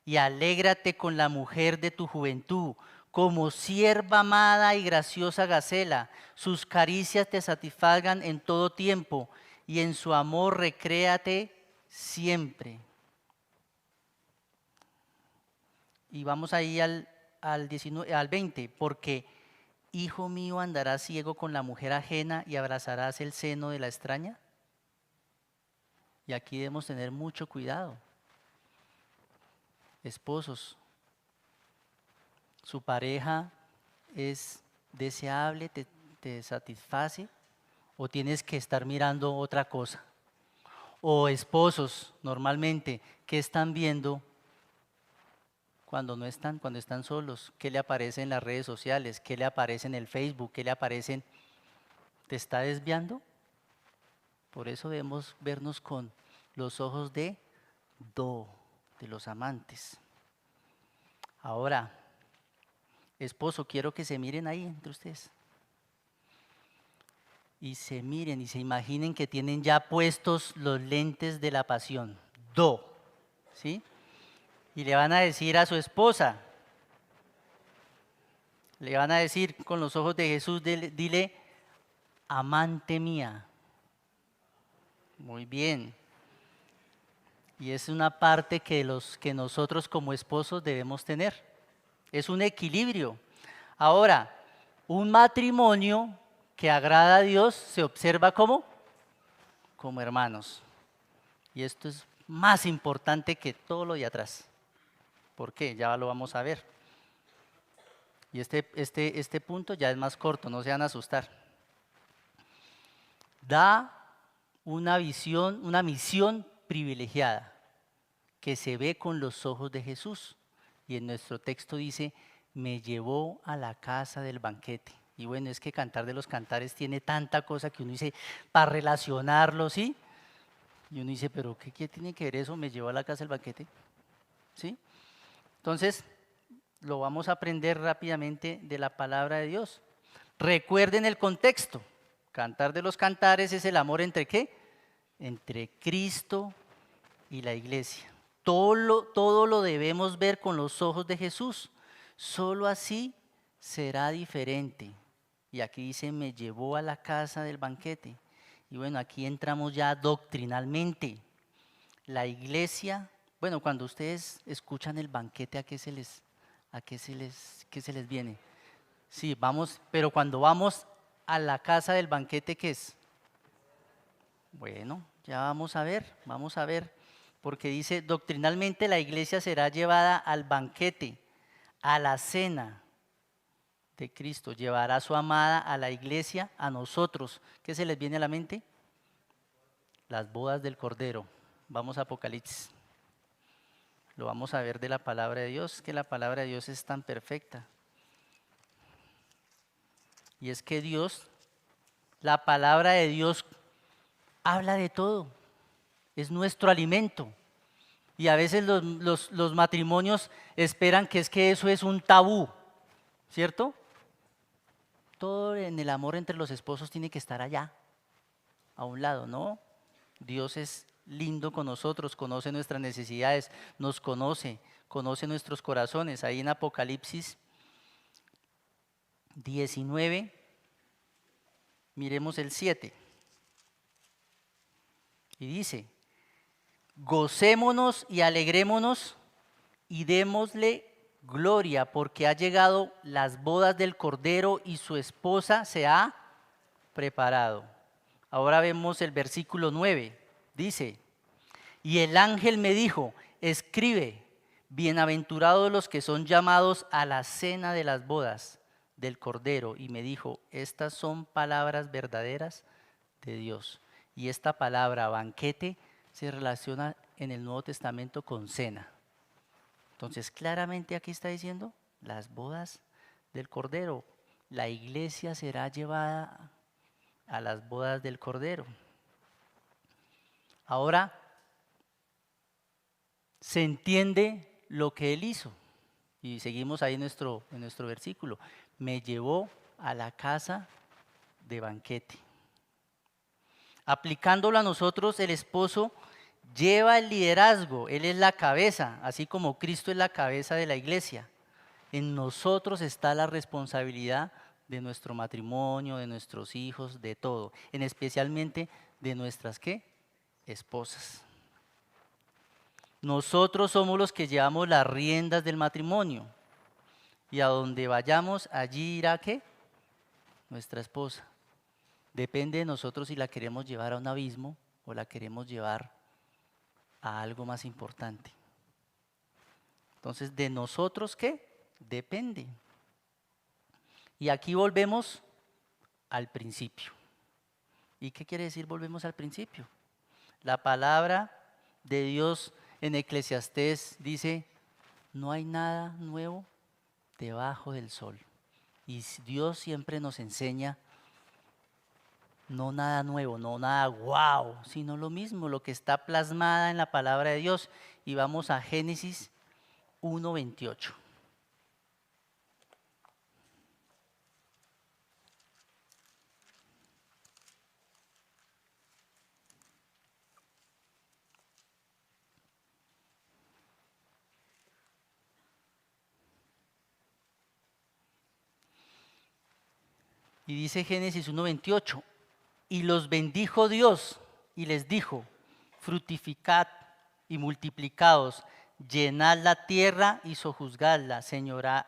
y alégrate con la mujer de tu juventud, como sierva amada y graciosa gacela. Sus caricias te satisfagan en todo tiempo y en su amor recréate siempre. Y vamos ahí al 19, al 20, porque hijo mío andarás ciego con la mujer ajena y abrazarás el seno de la extraña. Y aquí debemos tener mucho cuidado. Esposos, su pareja es deseable, te satisface, o tienes que estar mirando otra cosa. O esposos, normalmente, ¿qué están viendo cuando no están, cuando están solos? ¿Qué le aparece en las redes sociales? ¿Qué le aparece en el Facebook? ¿Qué le aparecen? ¿Te está desviando? Por eso debemos vernos con los ojos de los amantes. Ahora, esposo, quiero que se miren ahí entre ustedes. Y se miren y se imaginen que tienen ya puestos los lentes de la pasión. ¿Sí? Y le van a decir a su esposa, le van a decir con los ojos de Jesús, dile, amante mía. Muy bien. Y es una parte que nosotros como esposos debemos tener. Es un equilibrio. Ahora, un matrimonio que agrada a Dios se observa como hermanos. Y esto es más importante que todo lo de atrás. ¿Por qué? Ya lo vamos a ver. Y este punto ya es más corto, no se van a asustar. Da una visión, una misión privilegiada que se ve con los ojos de Jesús. Y en nuestro texto dice, me llevó a la casa del banquete. Y bueno, es que Cantar de los Cantares tiene tanta cosa que uno dice, para relacionarlo, ¿sí? Y uno dice, pero ¿qué tiene que ver eso? ¿Me llevó a la casa el banquete? ¿Sí? Entonces, lo vamos a aprender rápidamente de la palabra de Dios. Recuerden el contexto. Cantar de los Cantares es el amor entre ¿qué? Entre Cristo y la iglesia. Todo lo debemos ver con los ojos de Jesús. Solo así será diferente. Y aquí dice, me llevó a la casa del banquete. Y bueno, aquí entramos ya doctrinalmente. La iglesia, bueno, cuando ustedes escuchan el banquete, qué se les viene? Sí, vamos, pero cuando vamos a la casa del banquete, ¿qué es? Bueno, ya vamos a ver, porque dice, doctrinalmente la iglesia será llevada al banquete, a la cena de Cristo, llevará a su amada a la iglesia, a nosotros. ¿Qué se les viene a la mente? Las bodas del Cordero. Vamos a Apocalipsis. Lo vamos a ver de la palabra de Dios, que la palabra de Dios es tan perfecta. Y es que Dios, la palabra de Dios habla de todo, es nuestro alimento. Y a veces los matrimonios esperan que eso es un tabú, ¿cierto? Todo en el amor entre los esposos tiene que estar allá, a un lado, ¿no? Dios es lindo con nosotros, conoce nuestras necesidades, nos conoce nuestros corazones. Ahí en Apocalipsis 19, miremos el 7. Y dice, gocémonos y alegrémonos y démosle gloria, porque ha llegado las bodas del Cordero y su esposa se ha preparado. Ahora vemos el versículo 9. Dice, y el ángel me dijo, escribe, bienaventurados los que son llamados a la cena de las bodas del Cordero. Y me dijo, estas son palabras verdaderas de Dios. Y esta palabra banquete se relaciona en el Nuevo Testamento con cena. Entonces, claramente aquí está diciendo las bodas del Cordero. La iglesia será llevada a las bodas del Cordero. Ahora, se entiende lo que él hizo. Y seguimos ahí en nuestro versículo. Me llevó a la casa de banquete. Aplicándolo a nosotros, el esposo lleva el liderazgo, él es la cabeza, así como Cristo es la cabeza de la iglesia. En nosotros está la responsabilidad de nuestro matrimonio, de nuestros hijos, de todo, en especialmente de nuestras ¿qué? Esposas. Nosotros somos los que llevamos las riendas del matrimonio y a donde vayamos, allí irá ¿qué? Nuestra esposa. Depende de nosotros si la queremos llevar a un abismo o la queremos llevar a algo más importante. Entonces, ¿de nosotros qué? Depende. Y aquí volvemos al principio. ¿Y qué quiere decir volvemos al principio? La palabra de Dios en Eclesiastés dice, no hay nada nuevo debajo del sol. Y Dios siempre nos enseña no nada nuevo, no nada wow, sino lo mismo, lo que está plasmada en la palabra de Dios. Y vamos a Génesis 1:28. Y dice Génesis 1:28, y los bendijo Dios y les dijo, fructificad y multiplicaos, llenad la tierra y sojuzgadla, señoread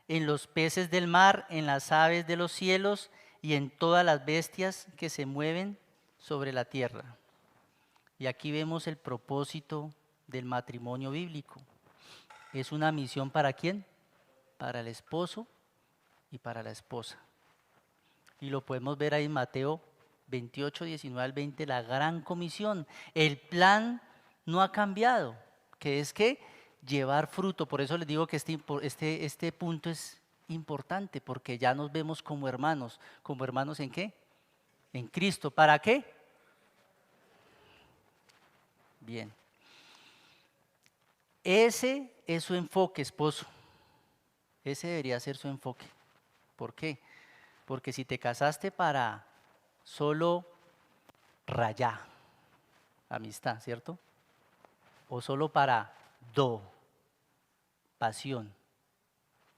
en los peces del mar, en las aves de los cielos y en todas las bestias que se mueven sobre la tierra. Y aquí vemos el propósito del matrimonio bíblico. Es una misión ¿para quién? Para el esposo y para la esposa. Y lo podemos ver ahí en Mateo 28, 19 al 20, la gran comisión. El plan no ha cambiado, que es que llevar fruto. Por eso les digo que este punto es importante, porque ya nos vemos como hermanos. ¿Como hermanos en qué? En Cristo. ¿Para qué? Bien. Ese es su enfoque, esposo. Ese debería ser su enfoque. ¿Por qué? Porque si te casaste para solo rayar, amistad, ¿cierto? O solo para pasión,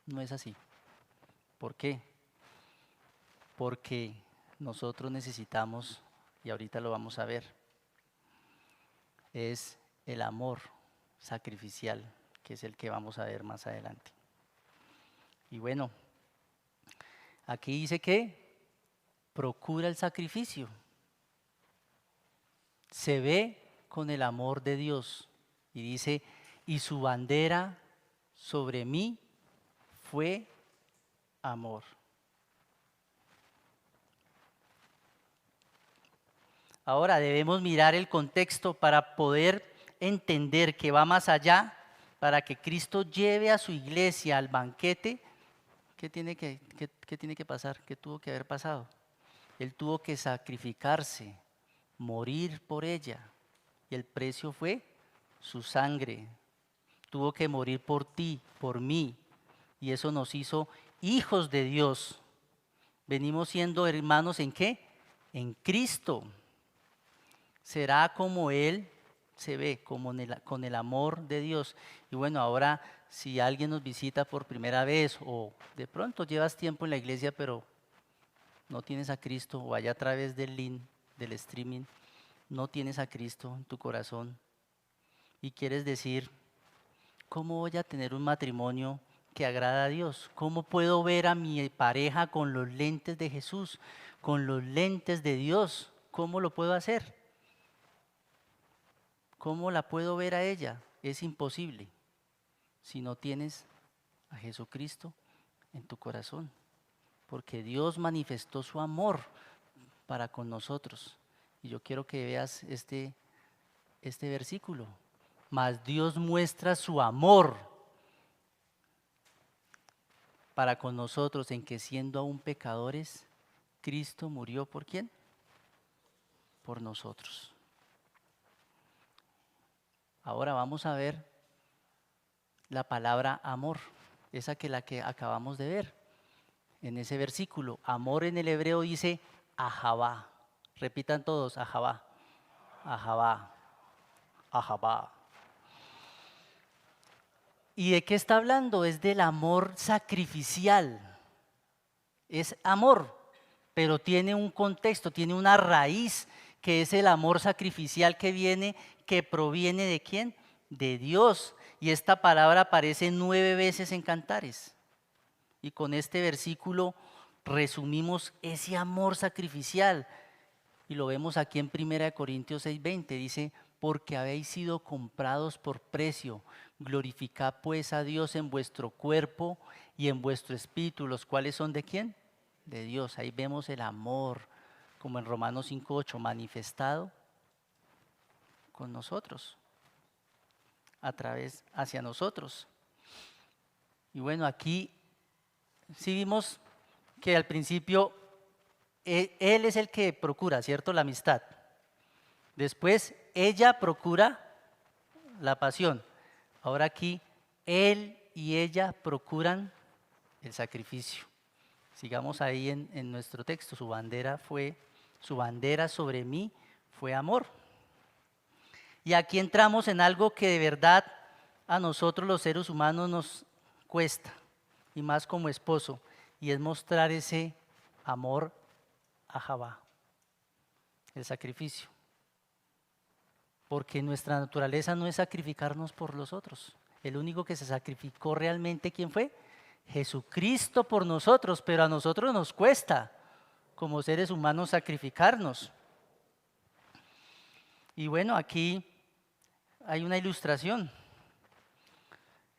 no es así. ¿Por qué? Porque nosotros necesitamos, y ahorita lo vamos a ver, es el amor sacrificial, que es el que vamos a ver más adelante. Y bueno, aquí dice que procura el sacrificio. Se ve con el amor de Dios. Y dice, y su bandera sobre mí fue amor. Ahora debemos mirar el contexto para poder entender que va más allá, para que Cristo lleve a su iglesia al banquete. ¿Qué tiene que pasar? ¿Qué tuvo que haber pasado? Él tuvo que sacrificarse, morir por ella. Y el precio fue su sangre. Tuvo que morir por ti, por mí. Y eso nos hizo hijos de Dios. Venimos siendo hermanos ¿en qué? En Cristo. Será como Él se ve, como con el amor de Dios. Y bueno, ahora si alguien nos visita por primera vez o de pronto llevas tiempo en la iglesia pero no tienes a Cristo, o allá a través del link, del streaming, no tienes a Cristo en tu corazón y quieres decir, ¿cómo voy a tener un matrimonio que agrada a Dios? ¿Cómo puedo ver a mi pareja con los lentes de Jesús, con los lentes de Dios? ¿Cómo lo puedo hacer? ¿Cómo la puedo ver a ella? Es imposible si no tienes a Jesucristo en tu corazón, porque Dios manifestó su amor para con nosotros. Y yo quiero que veas este versículo. Mas Dios muestra su amor para con nosotros en que siendo aún pecadores, Cristo murió ¿por quién? Por nosotros. Ahora vamos a ver la palabra amor, la que acabamos de ver en ese versículo. Amor en el hebreo dice ahabá. Repitan todos, ahabá, ahabá, ahabá. ¿Y de qué está hablando? Es del amor sacrificial. Es amor, pero tiene un contexto, tiene una raíz que es el amor sacrificial que proviene ¿de quién? De Dios. Y esta palabra aparece 9 veces en Cantares. Y con este versículo resumimos ese amor sacrificial. Y lo vemos aquí en 1 Corintios 6:20. Dice, porque habéis sido comprados por precio. Glorificad pues a Dios en vuestro cuerpo y en vuestro espíritu, los cuales son ¿de quién? De Dios. Ahí vemos el amor, como en Romanos 5:8, manifestado con nosotros, hacia nosotros. Y bueno, aquí sí vimos que al principio él es el que procura, ¿cierto? La amistad. Después ella procura la pasión. Ahora aquí él y ella procuran el sacrificio. Sigamos ahí en nuestro texto. Su bandera sobre mí fue amor. Y aquí entramos en algo que de verdad a nosotros los seres humanos nos cuesta, y más como esposo, y es mostrar ese amor a Javá, el sacrificio. Porque nuestra naturaleza no es sacrificarnos por los otros. El único que se sacrificó realmente, ¿quién fue? Jesucristo por nosotros, pero a nosotros nos cuesta como seres humanos sacrificarnos. Y bueno, aquí hay una ilustración.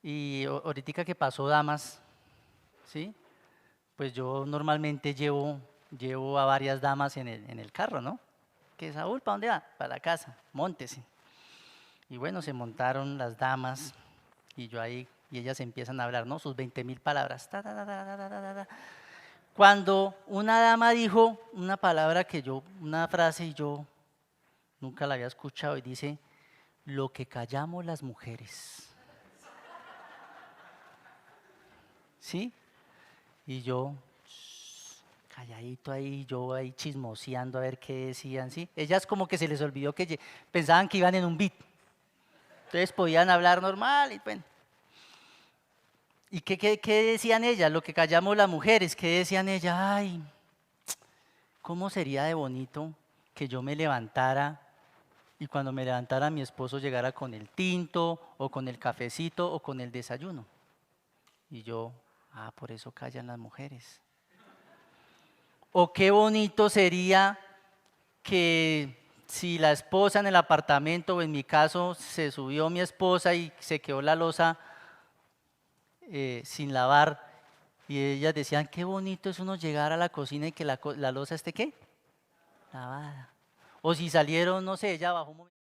Y ahorita que pasó damas, ¿sí? Pues yo normalmente llevo a varias damas en el carro, ¿no? Que Saúl, ¿para dónde va? Para la casa, móntese. Y bueno, se montaron las damas y yo ahí, y ellas empiezan a hablar, ¿no? Sus 20,000 palabras. Cuando una dama dijo una palabra una frase y yo nunca la había escuchado y dice, lo que callamos las mujeres. ¿Sí? Y yo, calladito ahí, yo ahí chismoseando a ver qué decían, ¿sí? Ellas como que se les olvidó que pensaban que iban en un beat. Entonces podían hablar normal y bueno. ¿Y qué decían ellas? Lo que callamos las mujeres, ¿qué decían ellas? Ay, ¿cómo sería de bonito que yo me levantara y cuando me levantara mi esposo llegara con el tinto o con el cafecito o con el desayuno? Y yo, por eso callan las mujeres. O qué bonito sería que si la esposa en el apartamento, o en mi caso se subió mi esposa y se quedó la loza sin lavar, y ellas decían, qué bonito es uno llegar a la cocina y que la loza esté, ¿qué? Lavada. O si salieron, no sé, ella bajó un momento.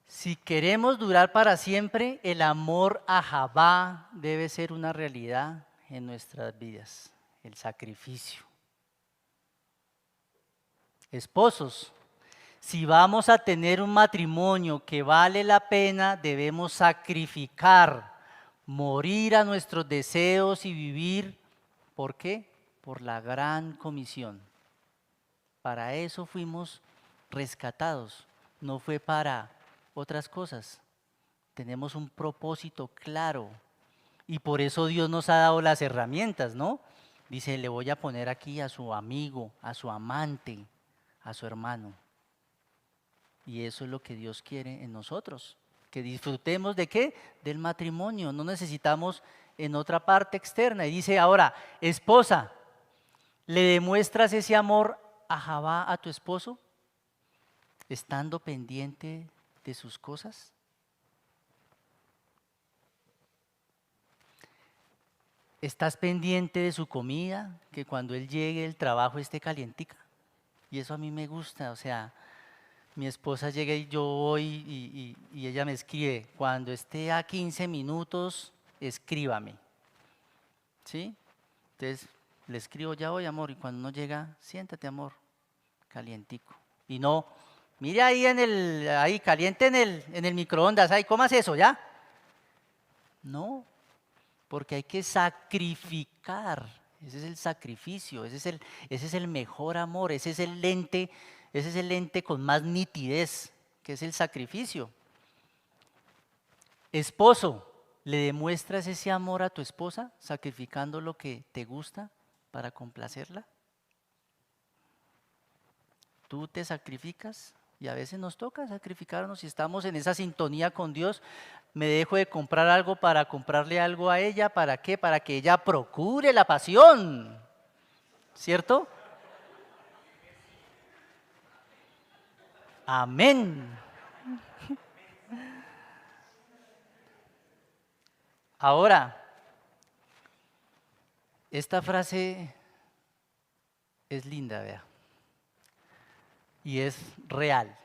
Si queremos durar para siempre, el amor a Jehová debe ser una realidad en nuestras vidas, el sacrificio. Esposos, si vamos a tener un matrimonio que vale la pena, debemos sacrificar, morir a nuestros deseos y vivir, ¿por qué? Por la gran comisión. Para eso fuimos rescatados, no fue para otras cosas. Tenemos un propósito claro y por eso Dios nos ha dado las herramientas, ¿no? Dice, le voy a poner aquí a su amigo, a su amante, a su hermano. Y eso es lo que Dios quiere en nosotros, que disfrutemos ¿de qué? Del matrimonio, no necesitamos en otra parte externa. Y dice ahora, esposa, ¿le demuestras ese amor a Jehová, a tu esposo, estando pendiente de sus cosas? ¿Estás pendiente de su comida, que cuando él llegue del trabajo esté calientica? Y eso a mí me gusta, o sea, mi esposa llega y yo voy y ella me escribe, cuando esté a 15 minutos, escríbame, ¿sí? Entonces le escribo, ya voy amor, y cuando no llega, siéntate amor, calientico. Y no, mire ahí ahí caliente en el microondas, ahí, ¿cómo hace eso ya? No, porque hay que sacrificar, ese es el sacrificio, ese es el mejor amor, ese es el lente con más nitidez, que es el sacrificio. Esposo, ¿le demuestras ese amor a tu esposa sacrificando lo que te gusta para complacerla? ¿Tú te sacrificas? Y a veces nos toca sacrificarnos si estamos en esa sintonía con Dios. Me dejo de comprar algo para comprarle algo a ella. ¿Para qué? Para que ella procure la pasión. ¿Cierto? Amén. Ahora, esta frase es linda, vea. Y es real.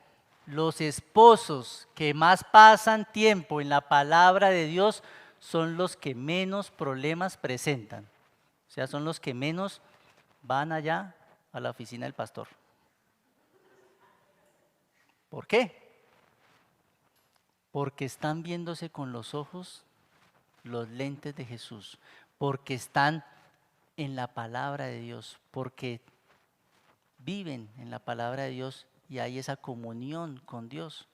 Los esposos que más pasan tiempo en la palabra de Dios son los que menos problemas presentan. O sea, son los que menos van allá a la oficina del pastor. ¿Por qué? Porque están viéndose con los ojos, los lentes de Jesús, porque están en la palabra de Dios, porque viven en la palabra de Dios y hay esa comunión con Dios.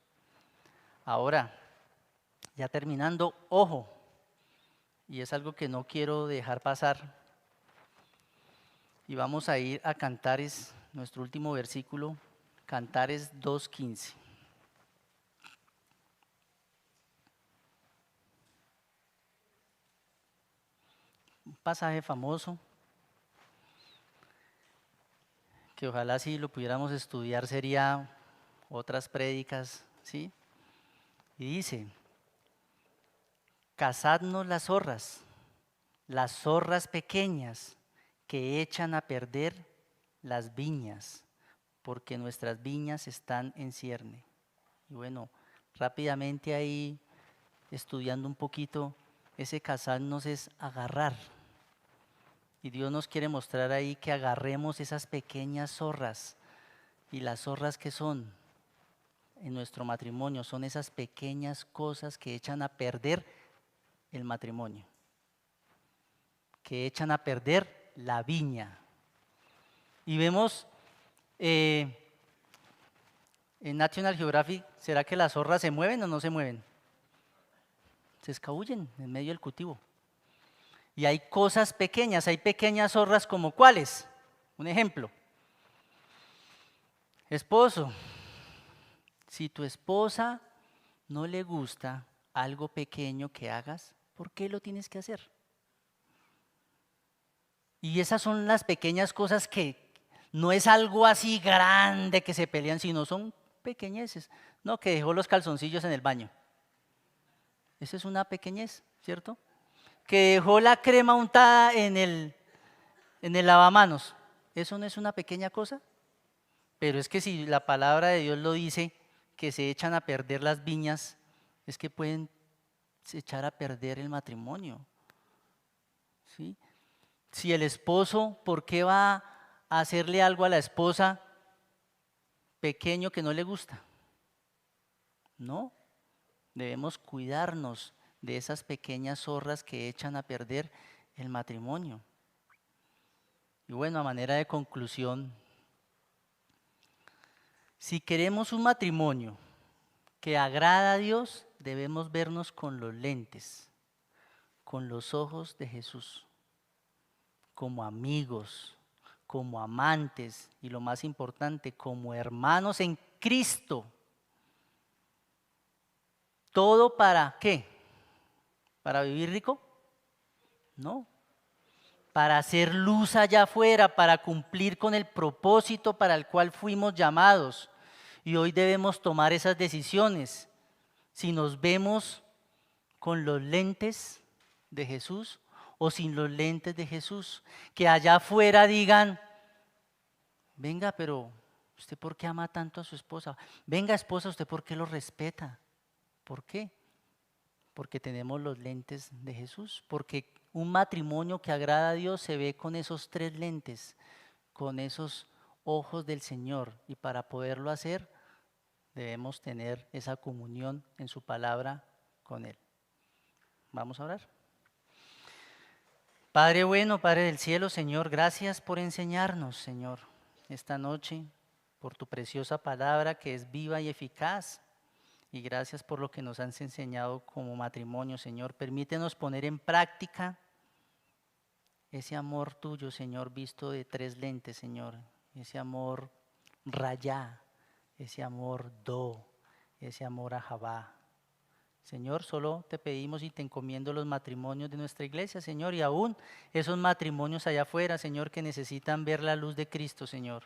Ahora, ya terminando, ojo, y es algo que no quiero dejar pasar, y vamos a ir a Cantares, nuestro último versículo, Cantares 2:15. Un pasaje famoso, que ojalá si lo pudiéramos estudiar sería otras prédicas, ¿sí? Y dice, cazadnos las zorras pequeñas que echan a perder las viñas, porque nuestras viñas están en cierne. Y bueno, rápidamente ahí, estudiando un poquito, ese cazarnos es agarrar. Y Dios nos quiere mostrar ahí que agarremos esas pequeñas zorras. Y las zorras que son en nuestro matrimonio son esas pequeñas cosas que echan a perder el matrimonio, que echan a perder la viña. Y vemos en National Geographic, ¿será que las zorras se mueven o no se mueven? Se escabullen en medio del cultivo. Y hay cosas pequeñas, hay pequeñas zorras como ¿cuáles? Un ejemplo. Esposo, si tu esposa no le gusta algo pequeño que hagas, ¿por qué lo tienes que hacer? Y esas son las pequeñas cosas que no es algo así grande que se pelean, sino son pequeñeces. No, que dejó los calzoncillos en el baño. Esa es una pequeñez, ¿cierto? Que dejó la crema untada en el lavamanos. ¿Eso no es una pequeña cosa? Pero es que si la palabra de Dios lo dice, que se echan a perder las viñas, es que pueden echar a perder el matrimonio. ¿Sí? Si el esposo, ¿por qué va a hacerle algo a la esposa pequeño que no le gusta? No, debemos cuidarnos de esas pequeñas zorras que echan a perder el matrimonio. Y bueno, a manera de conclusión, si queremos un matrimonio que agrada a Dios, debemos vernos con los lentes, con los ojos de Jesús, como amigos, como amantes y lo más importante, como hermanos en Cristo. ¿Todo para qué? ¿Para vivir rico? No. Para hacer luz allá afuera, para cumplir con el propósito para el cual fuimos llamados. Y hoy debemos tomar esas decisiones. Si nos vemos con los lentes de Jesús o sin los lentes de Jesús. Que allá afuera digan, venga, pero ¿usted por qué ama tanto a su esposa? Venga, esposa, ¿usted por qué lo respeta? ¿Por qué? Porque tenemos los lentes de Jesús, porque un matrimonio que agrada a Dios se ve con esos tres lentes, con esos ojos del Señor, y para poderlo hacer debemos tener esa comunión en su palabra con Él. Vamos a orar. Padre bueno, Padre del cielo, Señor, gracias por enseñarnos, Señor, esta noche, por tu preciosa palabra que es viva y eficaz. Y gracias por lo que nos has enseñado como matrimonio, Señor. Permítenos poner en práctica ese amor tuyo, Señor, visto de tres lentes, Señor. Ese amor rayá, ese amor do, ese amor ahabá. Señor, solo te pedimos y te encomiendo los matrimonios de nuestra iglesia, Señor, y aún esos matrimonios allá afuera, Señor, que necesitan ver la luz de Cristo, Señor.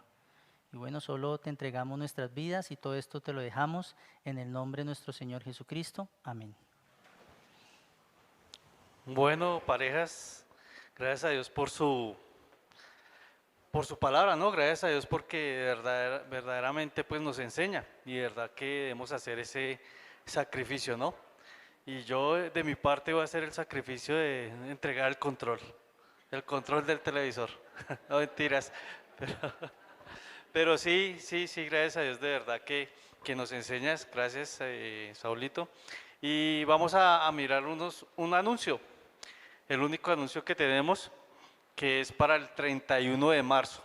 Y bueno, solo te entregamos nuestras vidas y todo esto te lo dejamos en el nombre de nuestro Señor Jesucristo. Amén.
Bueno, parejas, gracias a Dios por su palabra, ¿no? Gracias a Dios porque verdaderamente pues nos enseña y de verdad que debemos hacer ese sacrificio, ¿no? Y yo de mi parte voy a hacer el sacrificio de entregar el control. El control del televisor. No mentiras. Pero, pero sí, sí, sí, gracias a Dios de verdad que nos enseñas. Gracias, Saulito. Y vamos a mirar un anuncio. El único anuncio que tenemos que es para el 31 de marzo.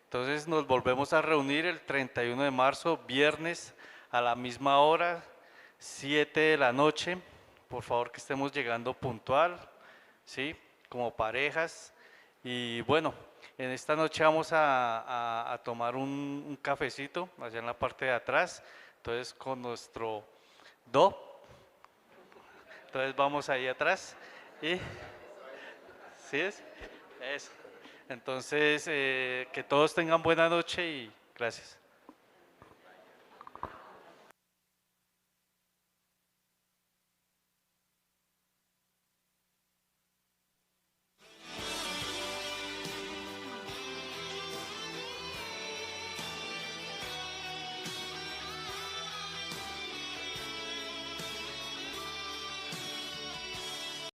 Entonces nos volvemos a reunir el 31 de marzo, viernes, a la misma hora, 7 de la noche. Por favor que estemos llegando puntual, ¿sí? Como parejas. Y bueno, en esta noche vamos a tomar un cafecito allá en la parte de atrás. Entonces con nuestro do. Entonces vamos ahí atrás y... ¿Sí es? Eso. Entonces, que todos tengan buena noche y gracias.